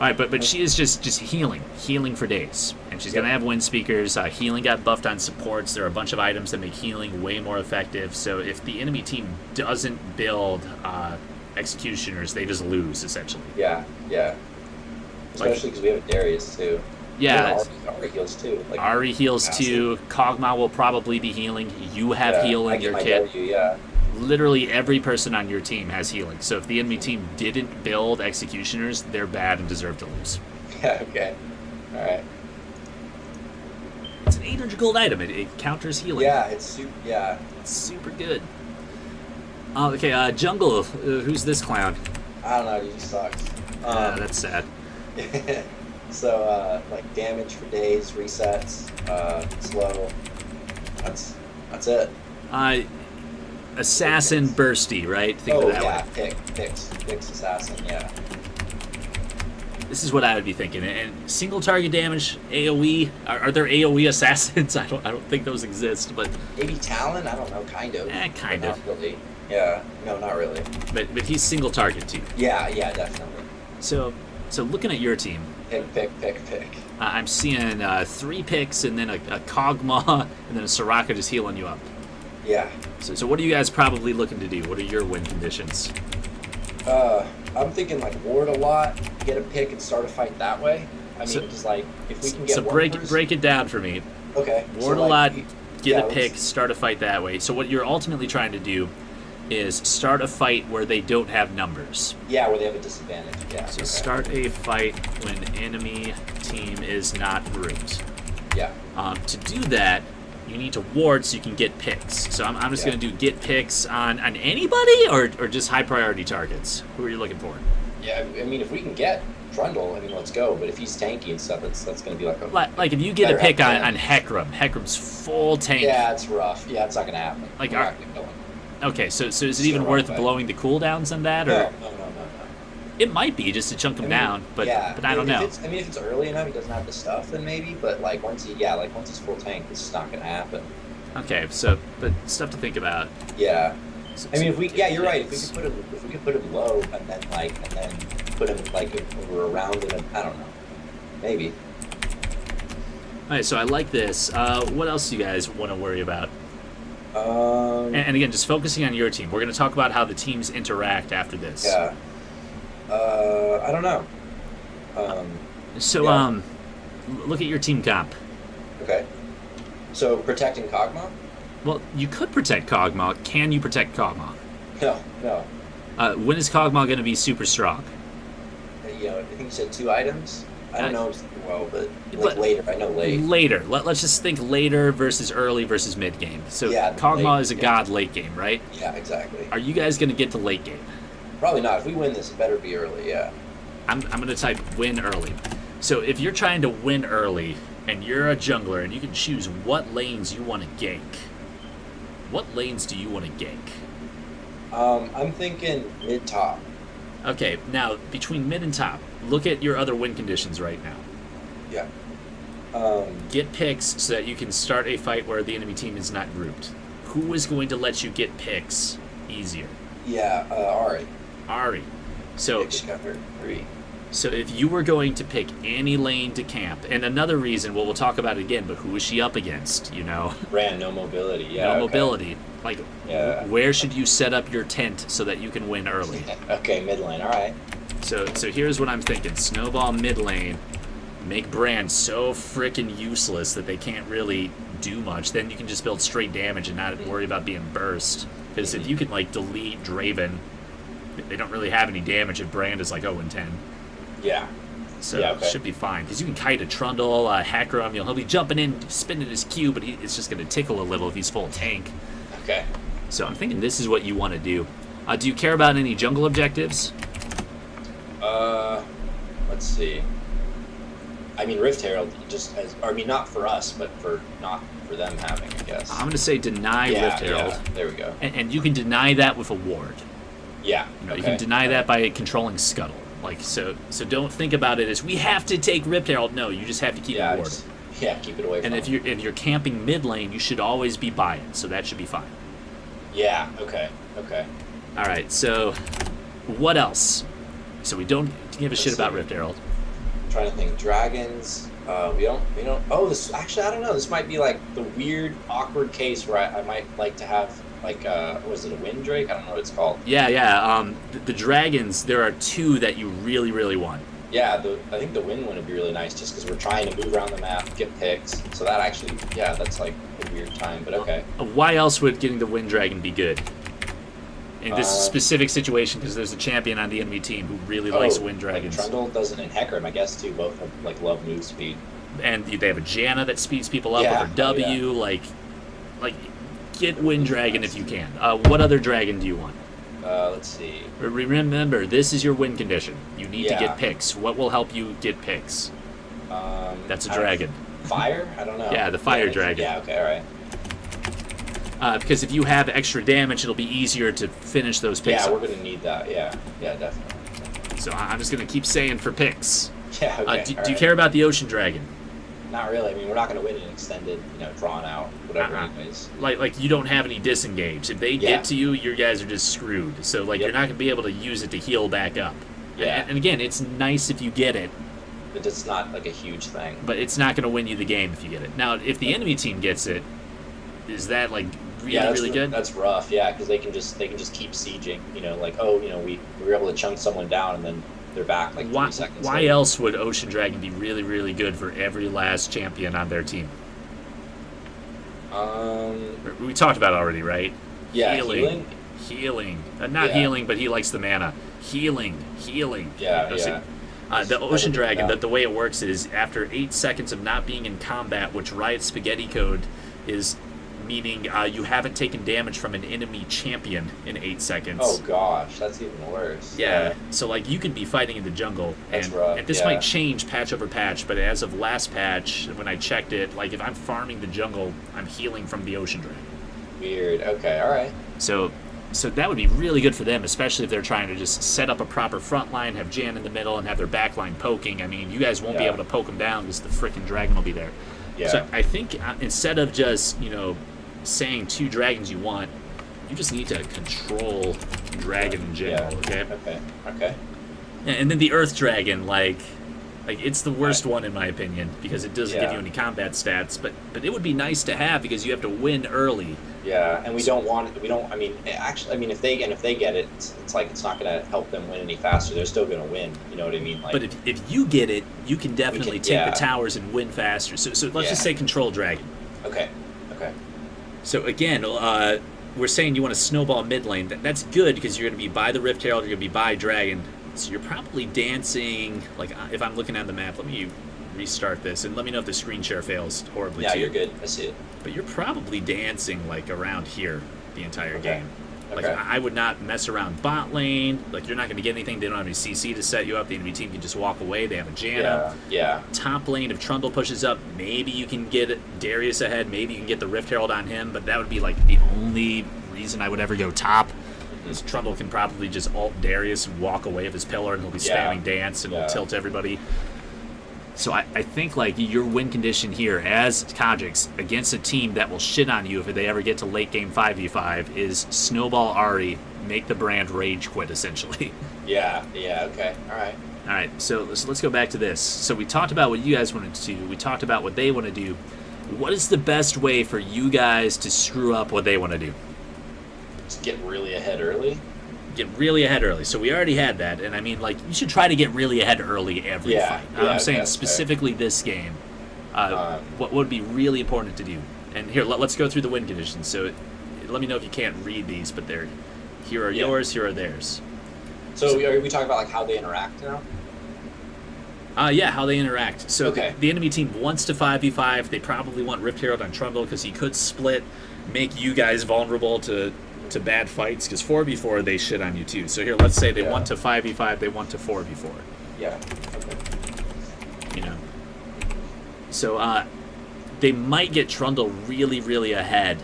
All right, but she is just healing for days, and she's gonna have wind speakers. Healing got buffed on supports. There are a bunch of items that make healing way more effective. So if the enemy team doesn't build executioners, they just lose essentially. Yeah. Especially because we have Darius too. Yeah, Ahri heals too. Like, Ahri heals too. Kog'Maw will probably be healing. You have heal in your kit. Literally every person on your team has healing. So if the enemy team didn't build executioners, they're bad and deserve to lose. Yeah. Okay. All right. It's an 800 gold item. It counters healing. Yeah. It's super good. Okay. Jungle. Who's this clown? I don't know. He sucks. That's sad. So, like, damage for days, resets, slow. That's it. Assassin bursty, right? Think of it that way. Picks assassin, yeah. This is what I would be thinking. And single target damage, AoE. Are there AoE assassins? I don't think those exist, but maybe Talon. I don't know. Kind of. Kind of. Not really. Yeah. No, not really. But he's single target too. Yeah, definitely. So looking at your team. Pick. I'm seeing 3 picks and then a Kog'Maw and then a Soraka just healing you up. Yeah. So what are you guys probably looking to do? What are your win conditions? I'm thinking like ward a lot, get a pick and start a fight that way. I mean, just like if we can get break it down for me. Okay. Ward a lot, get a pick, start a fight that way. So what you're ultimately trying to do is start a fight where they don't have numbers. Yeah, where they have a disadvantage. Yeah. So start a fight when enemy team is not grouped. Yeah. To do that, you need to ward so you can get picks. So I'm just going to do get picks on anybody or just high priority targets. Who are you looking for? Yeah, I mean, if we can get Trundle, I mean, let's go. But if he's tanky and stuff, that's going to be like if you get a pick on Hecarim. Hecarim's full tank. Yeah, it's rough. Yeah, it's not going to happen. Like okay, so is it even worth blowing the cooldowns on that? Or? No. It might be just to chunk him down, but I don't know. If it's early enough, he doesn't have the stuff, then maybe. But like once he's full tank, it's just not going to happen. Okay, but stuff to think about. Yeah. I mean, you're right. If we could put him low and then put him like over around him, I don't know, maybe. All right, so I like this. What else do you guys want to worry about? And again, just focusing on your team. We're going to talk about how the teams interact after this. Yeah. I don't know. Look at your team comp. Okay. So protecting Kog'Maw? Well, you could protect Kog'Maw. Can you protect Kog'Maw? No. When is Kog'Maw going to be super strong? I think you said 2 items. I don't Uh, know super well, but like but later. I know late. later. Let's just think later versus early versus mid game. So Yeah, Kog'Maw late. is a Yeah, god late game, right? yeah, exactly. Are you guys going to get to late game? Probably not. If we win this, it better be early. Yeah. I'm going to type win early. So if you're trying to win early and you're a jungler and you can choose what lanes you want to gank, what lanes do you want to gank? I'm thinking mid top. Okay, now between mid and top, look at your other win conditions right now. Yeah. Um, Get picks so that you can start a fight where the enemy team is not grouped. Who is going to let you get picks easier? yeah. Ari. Ari. So Big Scupper 3. So if you were going to pick any lane to camp, and another reason, well, we'll talk about it again, but who is she up against? Ran no mobility. Yeah. No Okay. mobility. Like, Yeah. where should you set up your tent so that you can win early? Okay, mid lane. All right. So here's what I'm thinking: snowball mid lane, make Brand so freaking useless that they can't really do much. Then you can just build straight damage and not worry about being burst. Because if you can like delete Draven, they don't really have any damage if Brand is like 0-10. Yeah. So Yeah, okay. it should be fine. Because you can kite a Trundle, hacker him. He'll be jumping in, spinning his Q, but it's just going to tickle a little if he's full tank. Okay. So I'm thinking this is what you want to do. Do you care about any jungle objectives? Let's see. I mean, Rift Herald just as, or I mean, not for us, but not for them having, I guess. I'm going to say deny Rift Herald. Yeah. There we go. And you can deny that with a ward. Yeah. You can deny that by controlling Scuttle. Like so don't think about it as we have to take Rift Herald. No, you just have to keep Yeah. it warded. Keep it away from. And if you're camping mid lane, you should always be by it. So that should be fine. Yeah. Okay. Okay. All right. So what else? So we don't give a shit Let's about see. Rift Herald. I'm trying to think. Dragons. We don't. Oh, this actually I don't know. This might be like the weird, awkward case where I might like to have like was it a wind drake? I don't know what it's called. Yeah. The dragons. There are two that you really, really want. Yeah, I think the wind one would be really nice just because we're trying to move around the map, get picks. So that actually, yeah, that's like a weird time, but okay. Why else would getting the wind dragon be good? In this specific situation, because there's a champion on the enemy team who really likes wind dragons. Like Trundle doesn't, and Hecarim, I guess, too, both have, like, love move speed. And they have a Janna that speeds people up Yeah, over W. yeah. Like, get wind dragon if you can. What other dragon do you want? Let's see. Remember, this is your win condition. You need to Yeah. get picks. What will help you get picks? That's a dragon. Fire? I don't know. Yeah, the fire dragon. Yeah, okay, all right. Because if you have extra damage, it'll be easier to finish those picks. Yeah, up. we're going to need that. Yeah, definitely. So I'm just going to keep saying for picks. Yeah, okay. Do you care about the ocean dragon? Not really. I mean, we're not going to win an extended, drawn out, whatever, Uh-huh. anyways. Like you don't have any disengage. If they Yeah. get to you, your guys are just screwed. So Yep. you're not going to be able to use it to heal back up. Yeah. And again, it's nice if you get it, But it's not, like, a huge thing. but it's not going to win you the game if you get it. Now, if the enemy team gets it, is that like really Yeah, that's really good? That's rough, yeah, because they can just keep sieging. We were able to chunk someone down and then they're back like 3 seconds. Why later. else would Ocean Dragon be really, really good for every last champion on their team? We talked about it already, right? Yeah, Healing. Not Yeah. healing, but he likes the mana. Healing. Yeah, So, yeah. the Ocean Dragon, Yeah. the way it works is after 8 seconds of not being in combat, which Riot Spaghetti code is meaning you haven't taken damage from an enemy champion in 8 seconds. Oh gosh, that's even worse. Yeah, so like you could be fighting in the jungle, That's and, rough, and this yeah. might change patch over patch, but as of last patch, when I checked it, like if I'm farming the jungle, I'm healing from the Ocean Dragon. Weird. Okay, all right. So that would be really good for them, especially if they're trying to just set up a proper front line, have Jan in the middle, and have their back line poking. I mean, you guys won't be Yeah. able to poke them down because the freaking dragon will be there. Yeah. So I think instead of just, saying 2 dragons you want, you just need to control dragon in general, okay? Okay. And then the Earth Dragon, like it's the worst one in my opinion because it doesn't give Yeah. you any combat stats, but it would be nice to have because you have to win early. Yeah, and we don't want it. We don't. I mean, actually, if they get it, it's like it's not going to help them win any faster. They're still going to win. You know what I mean? Like, But if you get it, you can definitely take yeah. the towers and win faster. So let's just Yeah. say control dragon. Okay. So again, we're saying you want to snowball mid lane. That's good because you're going to be by the Rift Herald, you're going to be by dragon. So you're probably dancing, like if I'm looking at the map, let me restart this and let me know if the screen share fails horribly Yeah, too. you're good. I see it. But you're probably dancing like around here the entire Okay. game. Like Okay. I would not mess around bot lane. Like you're not going to get anything. They don't have any CC to set you up. The enemy team can just walk away. They have a Janna. Yeah. Top lane, if Trundle pushes up, maybe you can get Darius ahead. Maybe you can get the Rift Herald on him. But that would be like the only reason I would ever go top. Is Trundle can probably just ult Darius and walk away with his pillar, and he'll be spamming dance and will tilt everybody. So I think like your win condition here as Kha'Zix against a team that will shit on you if they ever get to late game 5v5 is snowball Ahri, make the brand rage quit essentially. Yeah. Okay. All right. All right, so let's go back to this. So we talked about what you guys wanted to do. We talked about what they want to do. What is the best way for you guys to screw up what they want to do? Just get really ahead early. Get really ahead early. So we already had that, and I mean, like, you should try to get really ahead early every fight. I'm saying specifically this game. What would be really important to do? And here, let's go through the win conditions. So let me know if you can't read these, but here are yours, here are theirs. So are we talking about like how they interact now? Yeah, how they interact. So Okay. the enemy team wants to 5v5. They probably want Rift Herald on Trundle because he could split, make you guys vulnerable to bad fights, because 4v4 they shit on you too. So here, let's say they want to 5v5, they want to 4v4. Yeah. Okay. You know. So they might get Trundle really, really ahead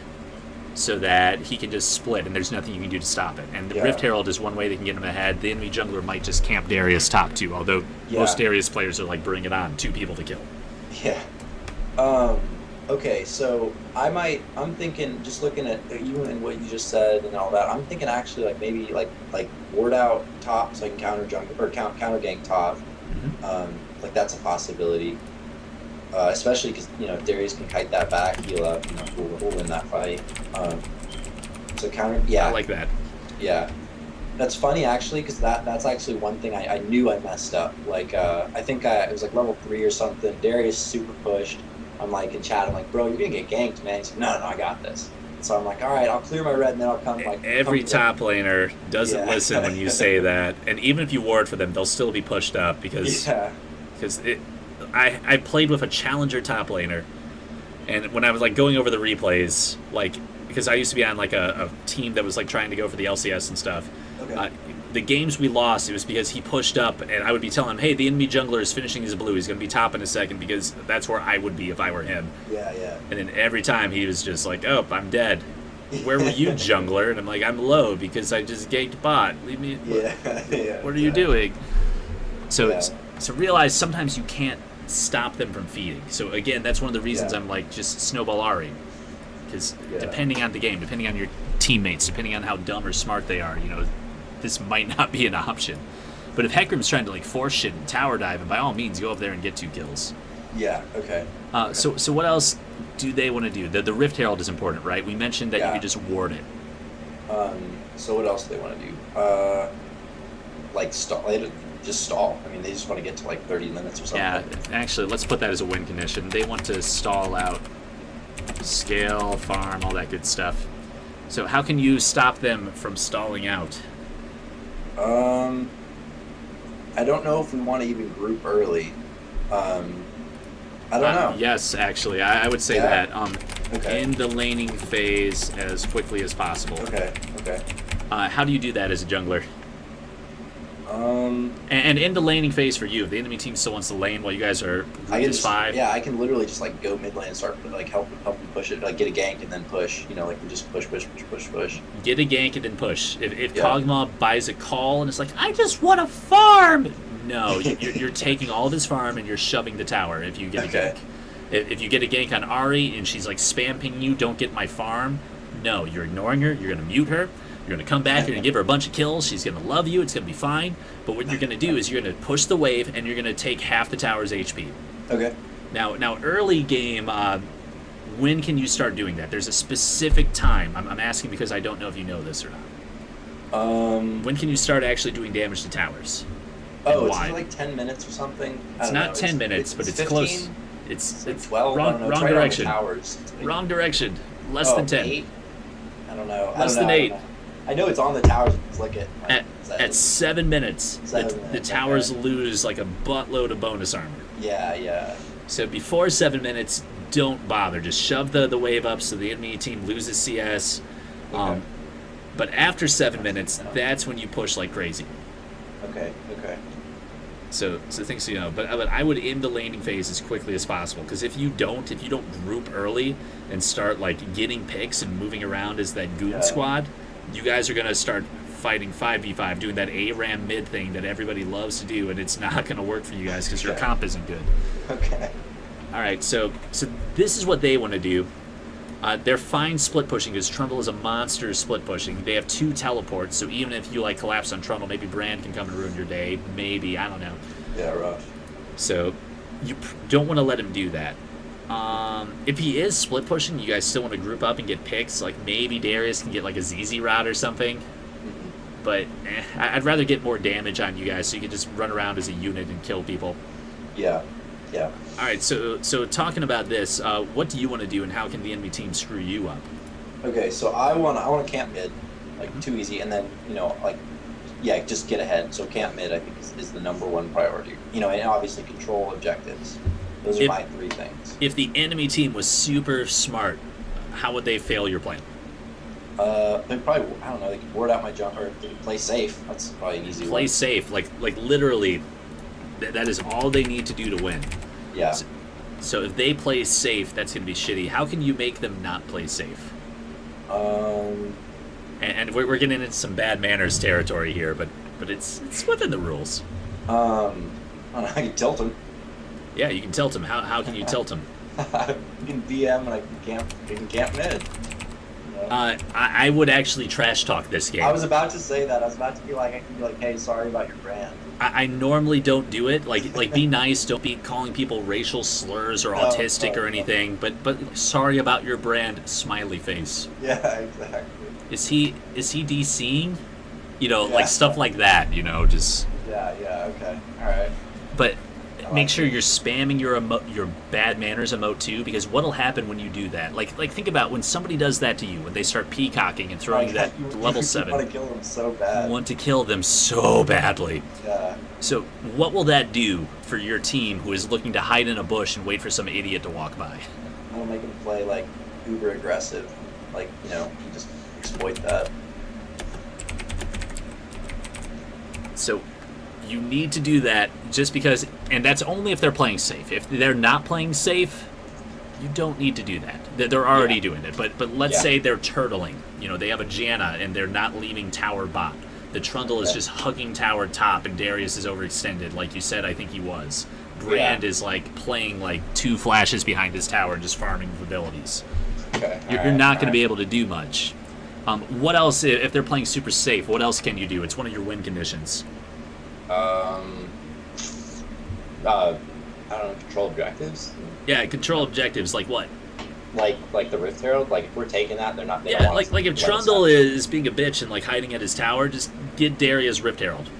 so that he can just split and there's nothing you can do to stop it. And the Rift Herald is one way they can get him ahead. The enemy jungler might just camp Darius top 2, although most Darius players are like, bring it on, 2 people to kill. Yeah. Okay, so I'm thinking, just looking at you and what you just said and all that, I'm thinking actually like maybe like ward out top so I can counter jungle or counter gank top. Mm-hmm. Like that's a possibility. Especially because Darius can kite that back, heal up, we'll win that fight. So counter, I like that. Yeah, that's funny actually because that's actually one thing I knew I messed up. Like I think it was like level 3 or something. Darius super pushed. I'm like in chat. I'm like, bro, you're gonna get ganked, man. He's like, no, I got this. So I'm like, all right, I'll clear my red and then I'll come. Like every top laner doesn't listen when you say that, and even if you ward for them, they'll still be pushed up because I played with a challenger top laner, and when I was like going over the replays, like because I used to be on like a team that was like trying to go for the LCS and stuff. Okay. The games we lost, it was because he pushed up, and I would be telling him, hey, the enemy jungler is finishing his blue. He's going to be top in a second, because that's where I would be if I were him. Yeah. And then every time he was just like, oh, I'm dead. Where were you, jungler? And I'm like, I'm low because I just ganked bot. Leave me. What are you doing? So realize sometimes you can't stop them from feeding. So again, that's one of the reasons I'm like, just snowball Ahri. Because depending on the game, depending on your teammates, depending on how dumb or smart they are, this might not be an option. But if Hecarim's trying to like force shit and tower dive, and by all means go up there and get 2 kills. Yeah, okay. So what else do they want to do? The Rift Herald is important, right? We mentioned that you could just ward it. So what else do they want to do? Like stall. Just stall. I mean, they just want to get to like 30 minutes or something. Yeah, actually, let's put that as a win condition. They want to stall out, scale, farm, all that good stuff. So how can you stop them from stalling out? I don't know if we want to even group early. I don't know. Yes, actually, I would say that. Okay. In the laning phase as quickly as possible. Okay. How do you do that as a jungler? And in the laning phase for you, if the enemy team still wants to lane while you guys are grouped 5. Yeah, I can literally just like go mid lane and start like help them push it, like get a gank and then push. Like we just push. Get a gank and then push. If Kog'Maw buys a call and it's like, I just want to farm. No, you're taking all of his farm and you're shoving the tower. If you get a gank, if you get a gank on Ahri and she's like spam pinging you, don't get my farm. No, you're ignoring her. You're gonna mute her. You're going to come back, you're going to give her a bunch of kills, she's going to love you, it's going to be fine. But what you're going to do is you're going to push the wave, and you're going to take half the tower's HP. Okay. Now early game, when can you start doing that? There's a specific time. I'm asking because I don't know if you know this or not. When can you start actually doing damage to towers? Oh, it's like 10 minutes or something? It's not 10 minutes, but it's 15? close. It's 12? Wrong direction. Wrong direction. Less than 10. 8? I don't know. Less than 8. I know it's on the towers. It's like it's At 7 minutes, 7 the minutes, towers okay. lose like a buttload of bonus armor. Yeah. So before 7 minutes, don't bother. Just shove the wave up so the enemy team loses CS. Okay. But after 7 minutes, that's when you push like crazy. Okay. So things you know. But I would end the landing phase as quickly as possible, because if you don't group early and start like getting picks and moving around as that goon squad, you guys are gonna start fighting 5v5, doing that ARAM mid thing that everybody loves to do, and it's not gonna work for you guys because your comp isn't good. Okay. All right, so this is what they want to do. They're fine split pushing because Trundle is a monster split pushing. They have 2 teleports, so even if you like collapse on Trundle, maybe Brand can come and ruin your day. Maybe, I don't know. Yeah, rough. So you don't want to let him do that. If he is split pushing, you guys still want to group up and get picks. Like maybe Darius can get like a ZZ rod or something. Mm-hmm. But I'd rather get more damage on you guys so you can just run around as a unit and kill people. Yeah. All right, so talking about this, what do you want to do, and how can the enemy team screw you up? Okay, so I want to camp mid, like too easy, and then just get ahead. So camp mid, I think is the #1 priority. And obviously control objectives. Those are my 3 things. If the enemy team was super smart, how would they fail your plan? They probably, I don't know, they could board out my jump, or they could play safe. That's probably an easy one. Play safe, like literally. That is all they need to do to win. Yeah. So if they play safe, that's going to be shitty. How can you make them not play safe? And we're getting into some bad manners territory here, but it's within the rules. I don't know, I can tilt them. Yeah, you can tilt them. How can you tilt them? You can DM and I can camp mid. I would actually trash talk this game. I was about to say that. I was about to be like, hey, sorry about your brand. I normally don't do it. Like be nice. Don't be calling people racial slurs or autistic or anything. But sorry about your brand. Smiley face. Yeah, exactly. Is he DCing? Like stuff like that. Just. Yeah. Okay. All right. But make sure you're spamming your bad manners emote too, because what'll happen when you do that? Like think about when somebody does that to you, when they start peacocking and throwing that level 7. You want to kill them so bad. You want to kill them so badly. Yeah. So what will that do for your team who is looking to hide in a bush and wait for some idiot to walk by? I'll make them play like uber aggressive, just exploit that. So you need to do that just because, and that's only if they're playing safe. If they're not playing safe, you don't need to do that. They're already doing it. But let's say they're turtling. They have a Janna and they're not leaving tower bot. The Trundle is just hugging tower top, and Darius is overextended, like you said. I think he was. Brand is like playing like 2 flashes behind his tower and just farming abilities. Okay. You're not going to be able to do much. What else, if they're playing super safe, what else can you do? It's one of your win conditions. I don't know, control objectives? Yeah, control objectives, like what? Like the Rift Herald? Like, if we're taking that, they're not... Yeah, like if Trundle is being a bitch and, like, hiding at his tower, just get Darius Rift Herald.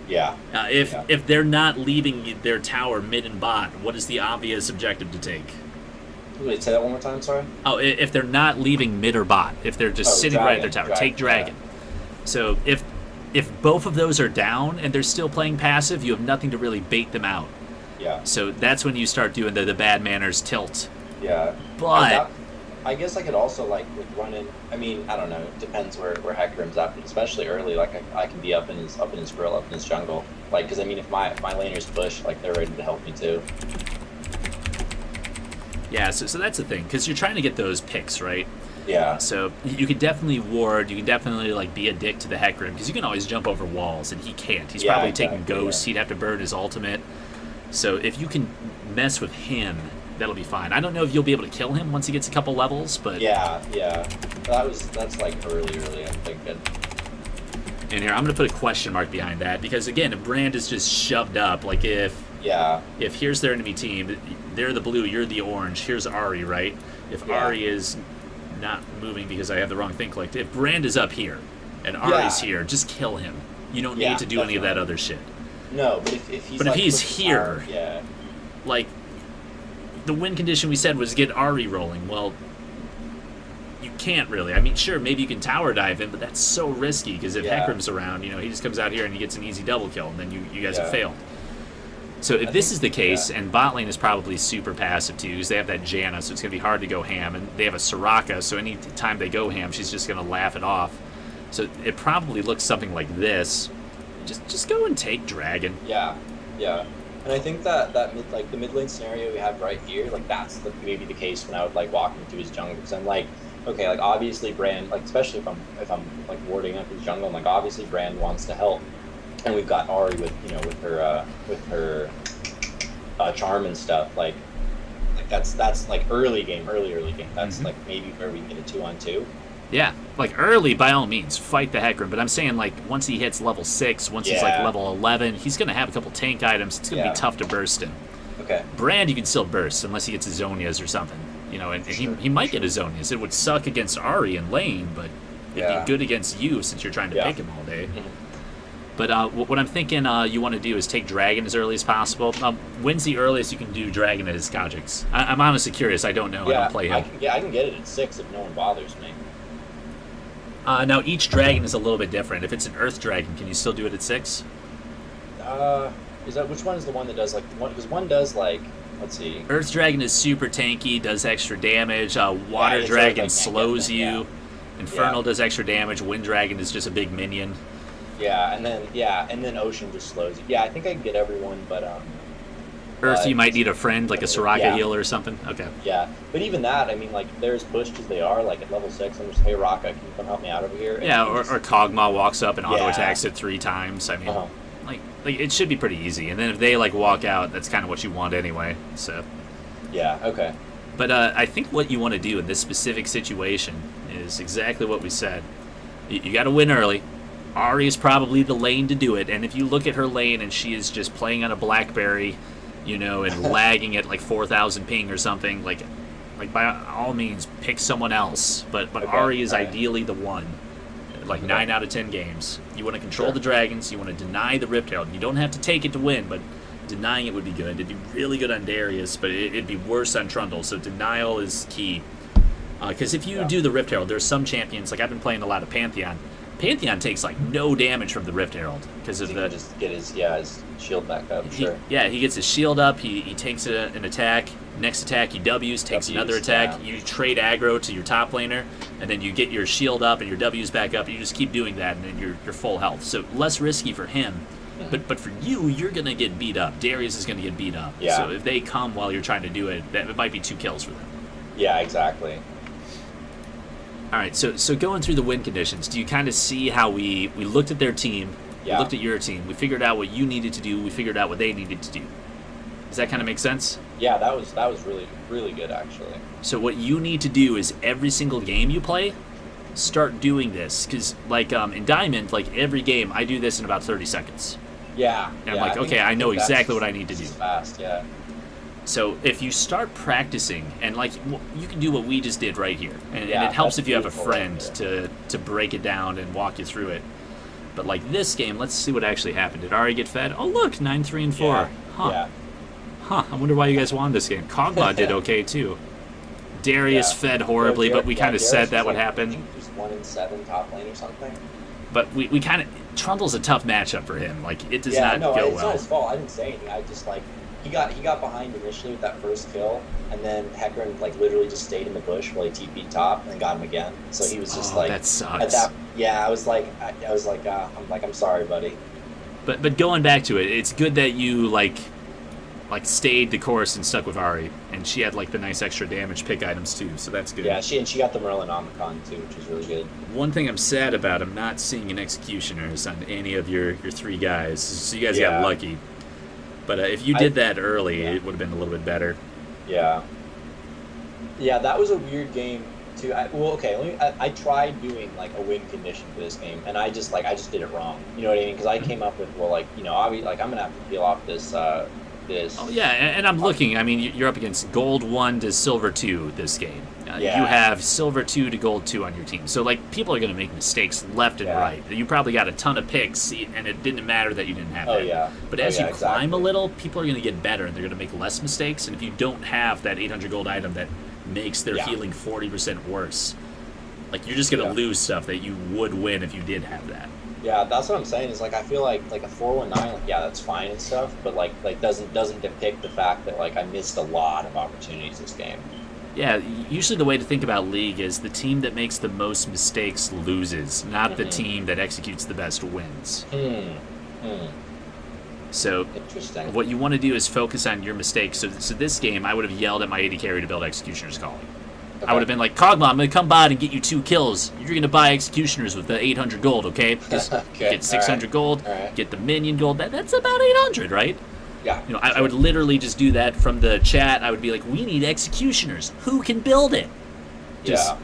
Yeah. If they're not leaving their tower mid and bot, what is the obvious objective to take? Wait, say that one more time, sorry? Oh, if they're not leaving mid or bot, if they're just sitting right at their tower, take Dragon. Yeah. So if both of those are down and they're still playing passive, you have nothing to really bait them out. Yeah. So that's when you start doing the bad manners tilt. Yeah. But I guess I could also like run in. I mean, I don't know. It depends where Hecarim's at, but especially early, like I can be up in his grill, up in his jungle. Like, because I mean, if my laners push, like they're ready to help me too. Yeah. So that's the thing, because you're trying to get those picks, right? Yeah. So you could definitely ward. You can definitely like be a dick to the Hecarim, because you can always jump over walls, and he can't. He's probably taking ghosts. He'd have to burn his ultimate. So if you can mess with him, that'll be fine. I don't know if you'll be able to kill him once he gets a couple levels, but yeah. That's like early. I'm thinking. And here I'm gonna put a question mark behind that, because again, if Brand is just shoved up, like if here's their enemy team, they're the blue, you're the orange. Here's Ari, right? If Ari is not moving because I have the wrong thing clicked, if Brand is up here and Ari's here, just kill him. You don't need to do any of that other shit. No, but if he's if he's here, like the win condition we said was get Ari rolling. Well, you can't really. I mean, sure, maybe you can tower dive in, but that's so risky because if Heckram's around, he just comes out here and he gets an easy double kill, and then you guys have failed. So if this is the case, and bot lane is probably super passive too, because they have that Janna, so it's going to be hard to go ham, and they have a Soraka, so any time they go ham, she's just going to laugh it off. So it probably looks something like this. Just go and take Dragon. Yeah. And I think that the mid lane scenario we have right here, like that's maybe the case when I would like walk into his jungle, because I'm like, okay, like obviously Brand, like especially if I'm like warding up his jungle, I'm like obviously Brand wants to help. And we've got Ari with her charm and stuff. Like that's like early game. That's like maybe where we can get a 2-on-2. Yeah, like early by all means, fight the Hecarim. But I'm saying like once he hits level 6, once he's like level 11, he's gonna have a couple tank items. It's gonna be tough to burst him. Okay. Brand you can still burst unless he gets his Zonias or something. And he might get his Zonias. It would suck against Ari in lane, but it'd be good against you since you're trying to pick him all day. But what I'm thinking you want to do is take Dragon as early as possible. When's the earliest you can do Dragon as Kha'Zix? I'm honestly curious. I don't know. I don't play him. I can get it at 6 if no one bothers me. Now, each dragon is a little bit different. If it's an Earth Dragon, can you still do it at 6? Which one is the one that does, like, because one does, like, let's see. Earth Dragon is super tanky, does extra damage. Water Dragon slows you. Infernal does extra damage. Wind Dragon is just a big minion. And then Ocean just slows you. Yeah, I think I can get everyone, but Earth, you might need a friend, like a Soraka healer or something. Okay. Yeah, but even that, I mean, like, they're as pushed as they are. Like at level 6, I'm just, hey, Raka, can you come help me out over here? And or Kog'Maw walks up and auto attacks it 3 times. I mean, like it should be pretty easy. And then if they like walk out, that's kind of what you want anyway. So. Yeah. Okay. But I think what you want to do in this specific situation is exactly what we said. You got to win early. Ari is probably the lane to do it, and if you look at her lane and she is just playing on a BlackBerry, and lagging at like 4,000 ping or something, like by all means pick someone else. But Ari is ideally the one. Like 9 out of 10 games, you want to control the dragons. You want to deny the Rift Herald. You don't have to take it to win, but denying it would be good. It'd be really good on Darius, but it'd be worse on Trundle. So denial is key. Because if you do the Rift Herald, there's some champions, like I've been playing a lot of Pantheon. Pantheon takes like no damage from the Rift Herald because of the. Just get his shield back up. He gets his shield up. He takes an attack. Next attack, he W's, takes another attack. You trade aggro to your top laner, and then you get your shield up and your W's back up. And you just keep doing that, and then you're full health. So less risky for him. But for you, you're gonna get beat up. Darius is gonna get beat up. Yeah. So if they come while you're trying to do it, it might be 2 kills for them. Yeah, exactly. All right, so going through the win conditions, do you kind of see how we looked at their team, we looked at your team, we figured out what you needed to do, we figured out what they needed to do. Does that kind of make sense? Yeah, that was really, really good, actually. So what you need to do is every single game you play, start doing this. Because, like, in Diamond, like, every game, I do this in about 30 seconds. Yeah. And I'm like, okay, I know exactly what I need to do. Fast, yeah. So if you start practicing, and like you can do what we just did right here, and it helps if you have a friend to break it down and walk you through it. But like this game, let's see what actually happened. Did Ari get fed? Oh look, 9-3 and 4. Yeah. Huh. Yeah. Huh. I wonder why you guys won this game. Kog'Maw did okay too. Darius fed horribly, but we kind of said that would happen. I think just 1-7 top lane or something. But we kind of Trundle's a tough matchup for him. Like it does not go it's well. not his fault. I didn't say anything. I just like. He got behind initially with that first kill, and then Hecarim like literally just stayed in the bush while he TP'd top and got him again. So he was just like that sucks. I was like I'm sorry, buddy. But going back to it, it's good that you like stayed the course and stuck with Ari, and she had like the nice extra damage pick items too, so that's good. Yeah, she got the Merlin Omicron too, which was really good. One thing I'm sad about, I'm not seeing an Executioners on any of your 3 guys, so you guys got lucky. But if you did that early, it would have been a little bit better. Yeah. Yeah, that was a weird game too. I tried doing like a win condition for this game, and I just did it wrong. You know what I mean? Because I came up with I'm gonna have to peel off this. Oh yeah, and I'm looking. I mean, you're up against Gold 1 to Silver 2 this game. You have Silver 2 to Gold 2 on your team. So, like, people are going to make mistakes left and right. You probably got a ton of picks, and it didn't matter that you didn't have that. Yeah. But as you climb a little, people are going to get better, and they're going to make less mistakes. And if you don't have that 800 gold item that makes their healing 40% worse, Like you're just gonna Yeah. lose stuff that you would win if you did have that. Yeah, that's what I'm saying. Is like I feel like a 419, like yeah, that's fine and stuff, but like doesn't depict the fact that like I missed a lot of opportunities this game. Yeah, usually the way to think about League is the team that makes the most mistakes loses, not the team that executes the best wins. Hmm. So Interesting. what you want to do is focus on your mistakes. So this game, I would have yelled at my AD carry to build Executioner's Calling. I would have been like, Kog'Maw, I'm going to come by and get you 2 kills. You're going to buy Executioners with the 800 gold, okay? Because Okay, you get 600 gold, Alright. get the minion gold. That's about 800, right? Yeah. You know, I would literally just do that from the chat. I would be like, we need Executioners. Who can build it? Yeah.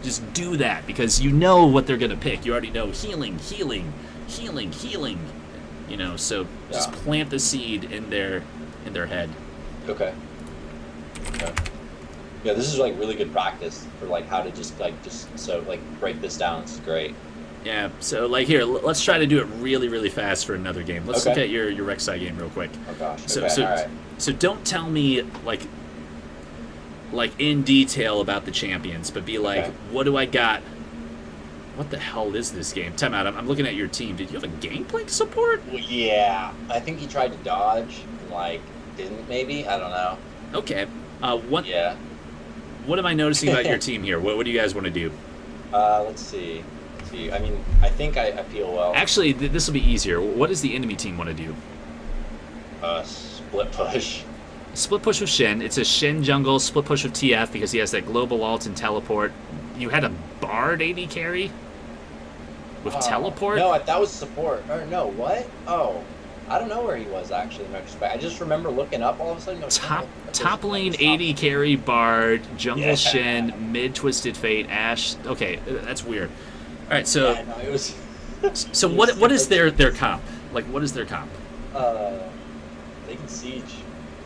Just do that because you know what they're going to pick. You already know healing, healing, healing, healing. You know, so just plant the seed in their head. Okay. Yeah, this is like really good practice for like how to just break this down. This is great. Yeah, so like here, let's try to do it really, really fast for another game. Let's Okay. look at your Rek'Sai game real quick. Oh gosh. So Okay. All right. so don't tell me like in detail about the champions, but be like, Okay. what do I got? What the hell is this game? Time out. I'm looking at your team. Did you have a Gangplank support? Well, yeah, I think he tried to dodge, and, like didn't maybe. I don't know. Okay. What Yeah. what am I noticing about your team here? What do you guys want to do? Let's see. I mean, I think I feel well. Actually, this will be easier. What does the enemy team want to do? Split push. Split push with Shen. It's a Shen jungle. Split push with TF because he has that global ult and teleport. You had a Bard AD carry with teleport? No, that was support. Or no, what? Oh, I don't know where he was actually in retrospect. I just remember looking up all of a sudden. Top lane AD carry Bard, jungle Yeah. Shen, mid Twisted Fate, Ashe. Okay, that's weird. All right, so Yeah, no, it was. so what is their comp? Like what is their comp? They can siege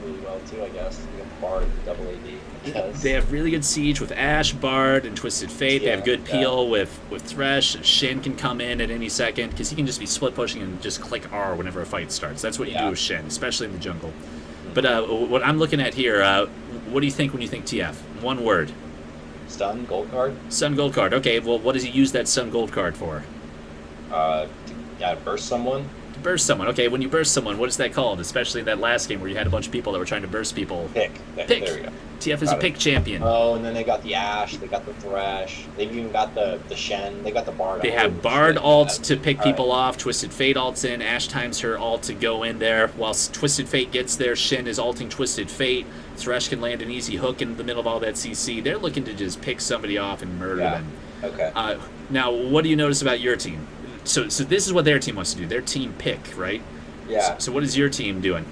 really well too, I guess. They got Bard, double AD. Because They have really good siege with Ashe, Bard, and Twisted Fate. They have Yeah, good peel with Thresh. Shen can come in at any second because he can just be split pushing and just click R whenever a fight starts. That's what you do with Shen, especially in the jungle. But what I'm looking at here, what do you think when you think TF? One word. stun gold card. Sun Gold card. Okay, well, what does he use that Sun Gold card for? Burst someone. To burst someone. Okay, when you burst someone, what is that called? Especially in that last game where you had a bunch of people that were trying to burst people. Pick. Pick. There we go. TF is a pick champion. Oh, and then they got the Ashe, they got the Thresh, they've even got the Shen, they got the Bard. They have Bard ults to pick people off, Twisted Fate ults in, Ashe times her ult to go in there. Whilst Twisted Fate gets there, Shen is ulting Twisted Fate. Thresh can land an easy hook in the middle of all that CC. They're looking to just pick somebody off and murder them. Okay. Now, what do you notice about your team? So this is what their team wants to do. Their team pick, right? Yeah. So what is your team doing?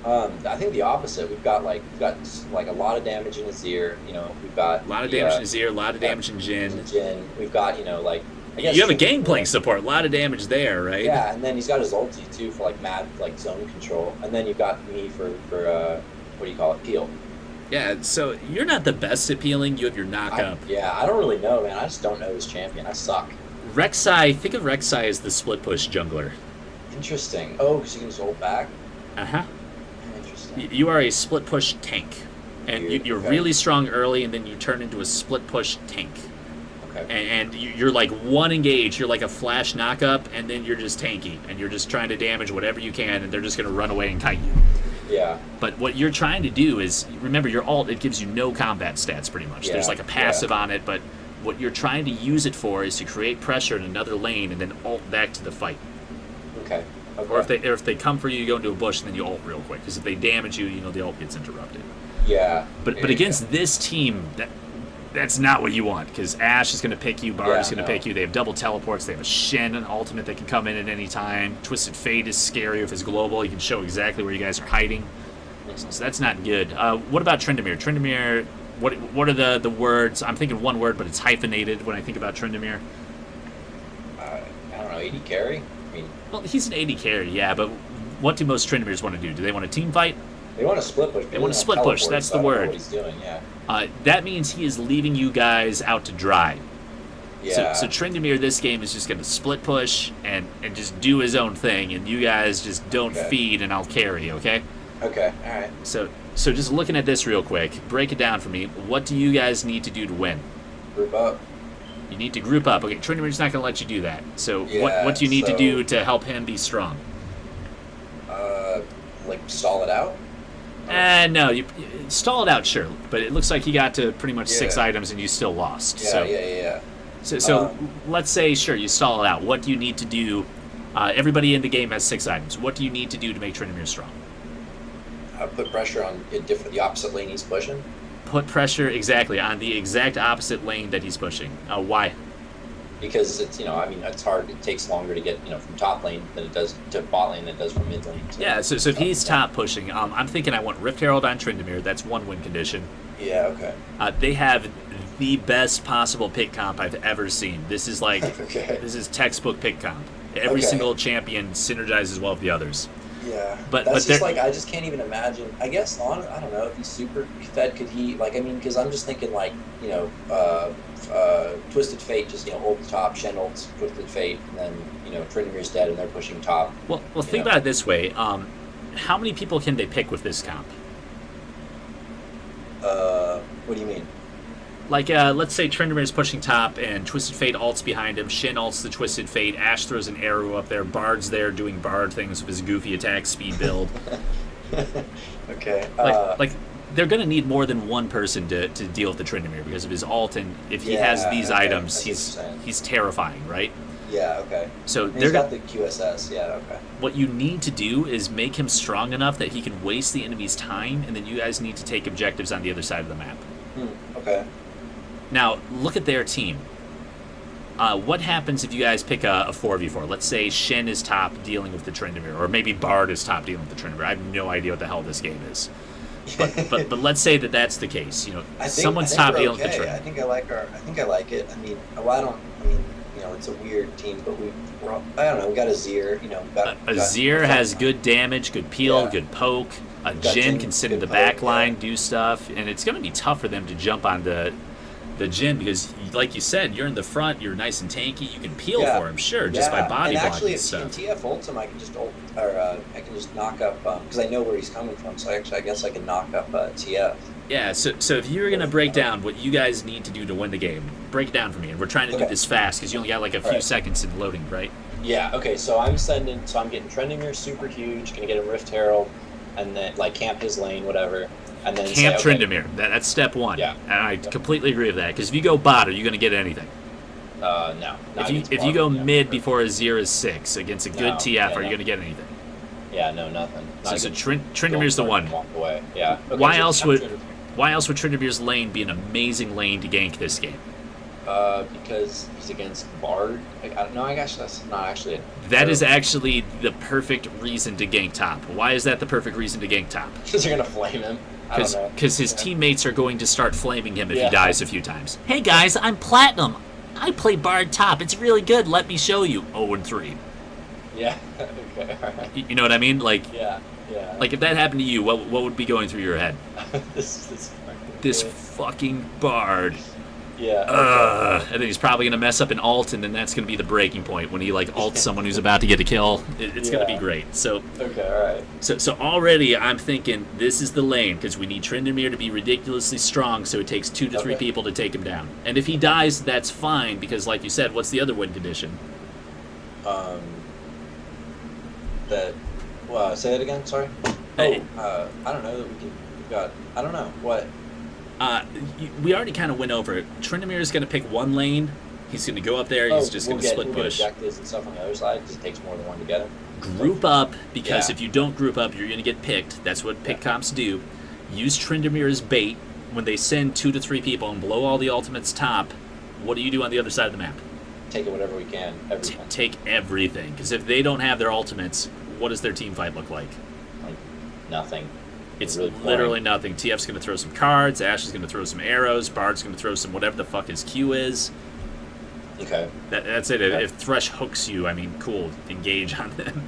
I think the opposite. We've got like a lot of damage in Azir. You know, we've got A lot of damage in Azir, a lot of damage in Jhin. We've got I guess You have a Gangplank support, a lot of damage there, right? Yeah, and then he's got his ulti too for like mad zone control, and then you've got me for what do you call it, peel. Yeah, so you're not the best at peeling. You have your knock-up. I don't really know, man. I just don't know this champion. I suck. Rek'Sai, think of Rek'Sai as the split push jungler. Interesting. Oh, because you can just ult back. Uh-huh. Interesting. You are a split push tank. And Weird, you're okay. really strong early, and then you turn into a split push tank. Okay. And you're like one engage, you're like a flash knock-up, and then you're just tanky. And you're just trying to damage whatever you can, and they're just going to run away and kite you. Yeah. But what you're trying to do is, remember, your ult, it gives you no combat stats, pretty much. Yeah, There's like a passive on it, but what you're trying to use it for is to create pressure in another lane and then ult back to the fight. Okay. Or if they come for you, you go into a bush, and then you ult real quick. Because if they damage you, you know the ult gets interrupted. Yeah. But against this team, that's not what you want. Because Ashe is going to pick you, Bard is going to pick you. They have double teleports. They have a Shen, an ultimate that can come in at any time. Twisted Fate is scary with his global. He can show exactly where you guys are hiding. So that's not good. What about Tryndamere? Tryndamere, what are the words? I'm thinking one word, but it's hyphenated when I think about Tryndamere. I don't know. AD carry. I mean, Well, he's an AD carry, yeah, but what do most Tryndameres want to do? Do they want a team fight? they want to split push. They want to split push, that's the word. What he's doing, yeah. That means he is leaving you guys out to dry. Yeah. So Tryndamere this game is just going to split push and just do his own thing, and you guys just don't feed, and I'll carry, okay? Okay. All right. So just looking at this real quick, break it down for me. What do you guys need to do to win? Group up. You need to group up. Okay, Trindamir's not going to let you do that. So Yeah, what do you need to so- do to help him be strong? Like stall it out. No, you stall it out, sure. But it looks like he got to pretty much 6 Yeah. items and you still lost. Yeah, so, yeah. So let's say, sure, you stall it out. What do you need to do? Everybody in the game has 6 items. What do you need to do to make Trindamir strong? Put pressure on the opposite lane he's pushing. Put pressure exactly on the exact opposite lane that he's pushing. Why? Because it's it's hard. It takes longer to get from top lane than it does to bot lane than it does from mid lane. Yeah, so if he's top pushing, I'm thinking I want Rift Herald on Tryndamere. That's 1 win condition. Yeah. Okay. They have the best possible pick comp I've ever seen. This is like Okay. this is textbook pick comp. Every Okay. single champion synergizes well with the others. Yeah. But That's just they're- like I just can't even imagine. I guess I don't know if he's super fed. Could he because I'm just thinking Twisted Fate just ult the top, Shen ults Twisted Fate, and then Tryndamere's dead and they're pushing top. Well, think about it this way. How many people can they pick with this comp? What do you mean? Like, let's say Tryndamere is pushing top and Twisted Fate ults behind him. Shin ults the Twisted Fate. Ash throws an arrow up there. Bard's there doing Bard things with his goofy attack speed build. Okay. Like they're going to need more than one person to deal with the Tryndamere because of his ult. And if he has these okay. items, I see what you're saying. he's terrifying, right? Yeah. Okay. So And they're he's got the QSS. Yeah. Okay. what you need to do is make him strong enough that he can waste the enemy's time, and then you guys need to take objectives on the other side of the map. Okay. Now, look at their team. What happens if you guys pick a 4v4? Let's say Shen is top dealing with the Tryndamere, or maybe Bard is top dealing with the Tryndamere. I have no idea what the hell this game is. But let's say that that's the case. Someone's top we're dealing with the okay. Tryndamere. I think I like it. It's a weird team, but I don't know. We got a Zir. Azir has good damage, good peel, Yeah. good poke. A got Jin Jhin, can sit in the good back poke, line, yeah. do stuff, and it's going to be tough for them to jump on the Jin because, like you said, you're in the front, you're nice and tanky, you can peel Yeah. for him, sure, just by Yeah, body and blocking actually, and if stuff. TF ults him, I can just I can just knock up because I know where he's coming from. So I guess I can knock up TF. Yeah, so if you're going to break down what you guys need to do to win the game, break it down for me. And we're trying to do Okay. this fast because you only got like a few Alright. seconds in loading, right? Yeah. Okay. So I'm getting Tryndamere super huge. Gonna get him Rift Herald, and then camp his lane, whatever, and then Camp say, okay, Tryndamere. That's step 1. Yeah. And I completely agree with that because if you go bot, are you going to get anything? No. not against If you Bard, go yeah. mid before a 0 is 6 against a good No, TF, yeah, are you no. going to get anything? Yeah. No. Nothing. So Not against Tryndamere's the one. Walk away. Yeah. Okay, Why so else camp would Tryndamere. Why else would Tryndamere's lane be an amazing lane to gank this game? Because he's against Bard. I don't know. I guess that's not actually. That is actually the perfect reason to gank top. Why is that the perfect reason to gank top? Because they're gonna flame him. I don't know. Because his Yeah. teammates are going to start flaming him if he Yeah. dies a few times. Hey guys, I'm Platinum. I play Bard top. It's really good. Let me show you. 0-3. Yeah. Okay. All right. You know what I mean? Like Yeah. Yeah. if that happened to you, what would be going through your head? this. This Yeah. fucking Bard. Yeah. And then he's probably going to mess up an ult, and then that's going to be the breaking point when he ults someone who's about to get a kill. It's going to be Yeah. great. So Okay. All right. So already I'm thinking this is the lane because we need Tryndamere to be ridiculously strong, so it takes 2 to 3 Okay. people to take him down. And if he dies, that's fine because, like you said, what's the other win condition? That. Well, say that again. Sorry. Hey. I don't know that we can. We've got. I don't know what. We already kind of went over it. Tryndamere is going to pick one lane. He's going to go up there. He's just going to split we'll get push. objectives and stuff on the other side because it takes more than one to get him. Group up because Yeah. if you don't group up, you're going to get picked. That's what pick Yeah. comps do. Use Tryndamere as bait. When they send 2 to 3 people and blow all the ultimates top, what do you do on the other side of the map? Take it whatever we can. Everything. Take everything. Because if they don't have their ultimates, what does their team fight look like? Like nothing. It's really boring. literally nothing. TF's going to throw some cards. Ash is going to throw some arrows. Bard's going to throw some whatever the fuck his Q is. Okay. That's it. Yeah. If Thresh hooks you, I mean, cool. Engage on them.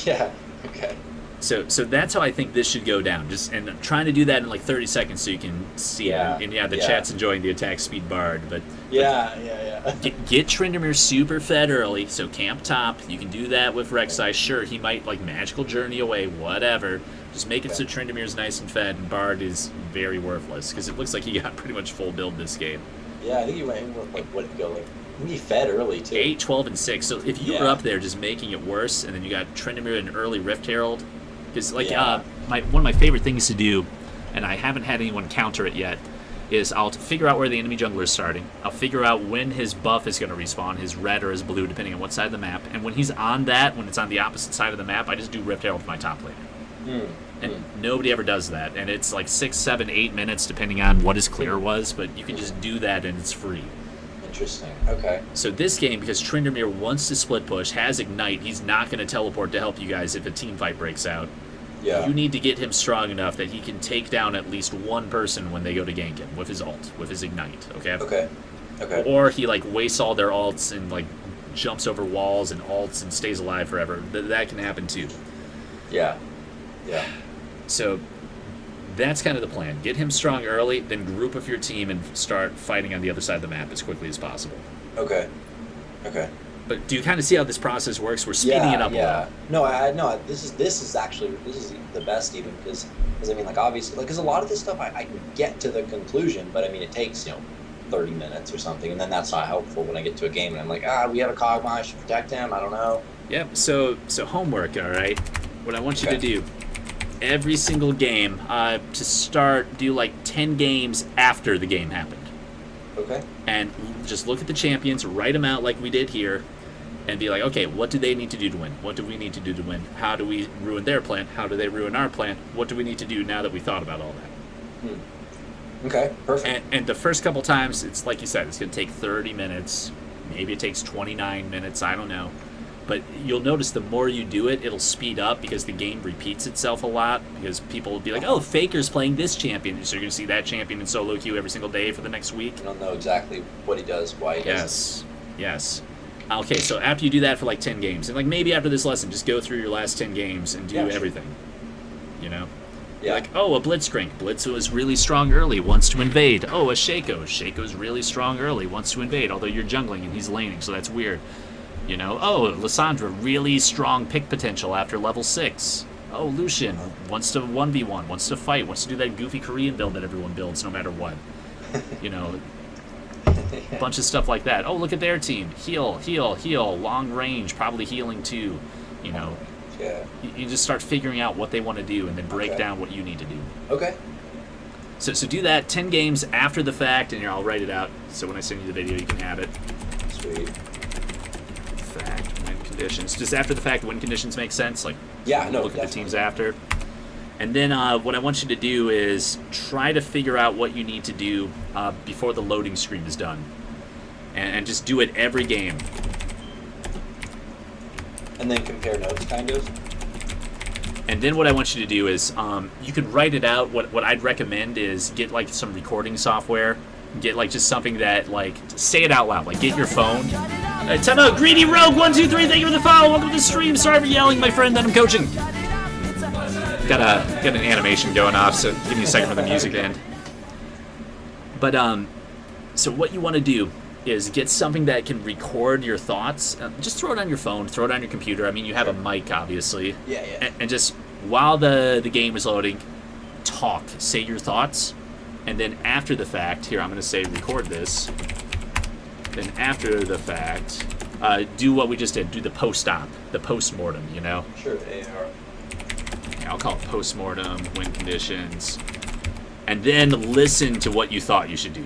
Yeah. Okay. So that's how I think this should go down. Just and I'm trying to do that in like 30 seconds so you can see Yeah. it. And yeah, the Yeah. chat's enjoying the attack speed Bard, but Yeah. get Tryndamere super fed early. So camp top. You can do that with Rek'Sai. Sure, he might like magical journey away, whatever. Just make it so Tryndamere's nice and fed, and Bard is very worthless because it looks like he got pretty much full build this game. Yeah. I think you went with like what go like We fed early too. 8, 12, and 6. So if you were Yeah. up there just making it worse, and then you got Tryndamere and early Rift Herald, because like Yeah. one of my favorite things to do, and I haven't had anyone counter it yet, is I'll figure out where the enemy jungler is starting. I'll figure out when his buff is going to respawn, his red or his blue, depending on what side of the map. And when he's on that, when it's on the opposite side of the map, I just do Rift Herald with my top laner. And nobody ever does that. And it's like 6, 7, 8 minutes, depending on what his clear was, but you can just do that and it's free. Interesting. Okay. So this game, because Tryndamere wants to split push, has Ignite, he's not going to teleport to help you guys if a team fight breaks out. Yeah. You need to get him strong enough that he can take down at least one person when they go to gank him with his ult, with his Ignite, okay? Okay. Okay. Or he, like, wastes all their ults and, like, jumps over walls and ults and stays alive forever. That can happen, too. Yeah. Yeah. So that's kind of the plan. Get him strong early, then group of your team and start fighting on the other side of the map as quickly as possible. Okay. Okay. But do you kind of see how this process works? We're speeding it up a lot. No, this is the best even because I mean like obviously like because a lot of this stuff I can get to the conclusion, but I mean it takes 30 minutes or something, and then that's not helpful when I get to a game and I'm like we have a Kog'Maw, I should protect him. I don't know. Yep. So homework. All right. What I want you to do every single game to start do like 10 games after the game happened. Okay. And just look at the champions, write them out like we did here, and be like, okay, what do they need to do to win? What do we need to do to win? How do we ruin their plan? How do they ruin our plan? What do we need to do now that we thought about all that? Okay, perfect. And the first couple times, it's like you said, it's going to take 30 minutes. Maybe it takes 29 minutes. I don't know. But you'll notice the more you do it, it'll speed up because the game repeats itself a lot. Because people will be like, oh, Faker's playing this champion. So you're going to see that champion in solo queue every single day for the next week. I don't know exactly what he does, why he does Yes. Yes. Okay, so after you do that for like 10 games, and like maybe after this lesson, just go through your last 10 games and do everything. You know? Yeah. Like, oh, a Blitzcrank. Blitz was really strong early, wants to invade. Oh, a Shaco. Shaco's really strong early, wants to invade, although you're jungling and he's laning, so that's weird. You know, oh, Lissandra, really strong pick potential after level 6. Oh, Lucian wants to 1v1, wants to fight, wants to do that goofy Korean build that everyone builds no matter what. You know, a bunch of stuff like that. Oh, look at their team. Heal, heal, heal, long range, probably healing too. You know, Yeah. you just start figuring out what they want to do and then break down what you need to do. Okay. So do that 10 games after the fact, and I'll write it out. So when I send you the video, you can have it. Sweet. Fact, win conditions. Just after the fact, win conditions make sense. Like, Yeah, no, look at the definitely. teams after. And then what I want you to do is try to figure out what you need to do before the loading screen is done. And just do it every game. And then compare notes, kind of. And then what I want you to do is you could write it out. What I'd recommend is get like some recording software. Get like just something that like say it out loud. Like get your phone. Time out, Greedy Rogue 123. Thank you for the follow. Welcome to the stream. Sorry for yelling, my friend. That I'm coaching. Got an animation going off, so give me a second for the music to end. But so what you want to do is get something that can record your thoughts. Just throw it on your phone, throw it on your computer. I mean, you have a mic, obviously. Yeah. And just while the game is loading, talk, say your thoughts, and then after the fact, here I'm going to say record this. Then after the fact, do what we just did. Do the post-op, the post-mortem. You know. Sure, AR. I'll call it post-mortem, win conditions, and then listen to what you thought you should do.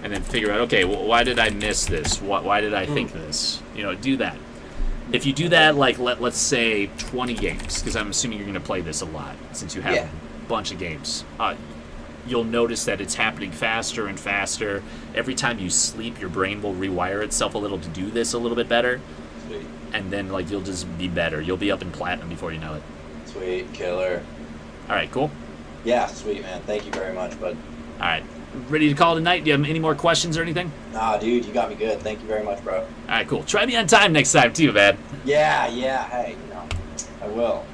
And then figure out, okay, well, why did I miss this? Why did I think this? You know, do that. If you do that, like, let's say 20 games, because I'm assuming you're going to play this a lot, since you have a bunch of games, you'll notice that it's happening faster and faster. Every time you sleep, your brain will rewire itself a little to do this a little bit better. Sweet. And then, like, you'll just be better. You'll be up in platinum before you know it. Sweet, killer. All right, cool. Yeah, sweet, man. Thank you very much, bud. All right, ready to call it a night? Do you have any more questions or anything? Nah, dude, you got me good. Thank you very much, bro. All right, cool. Try me on time next time, too, man. Yeah. Hey, I will.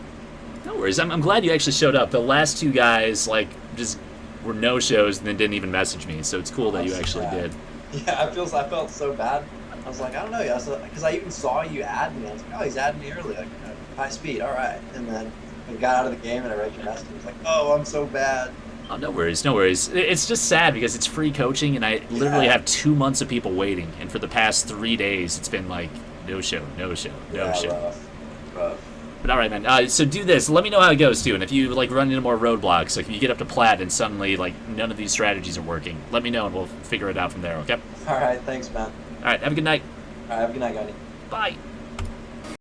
No worries. I'm glad you actually showed up. The last two guys, like, just were no-shows and then didn't even message me, so it's cool that you actually did. Yeah, I felt so bad. I was like, I don't know, because I even saw you add me. I was like, oh, he's adding me early, like high speed, all right. And then I got out of the game and I read your message. I was like, oh, I'm so bad. Oh, no worries, no worries. It's just sad because it's free coaching, and I literally Yeah. have 2 months of people waiting. And for the past 3 days, it's been like no show, no show, no Yeah, show. rough. But all right, man. So do this. Let me know how it goes too. And if you like run into more roadblocks, like if you get up to plat and suddenly like none of these strategies are working, let me know and we'll figure it out from there. Okay. All right, thanks, man. All right. Have a good night. All right, have a good night, Gunny. Bye.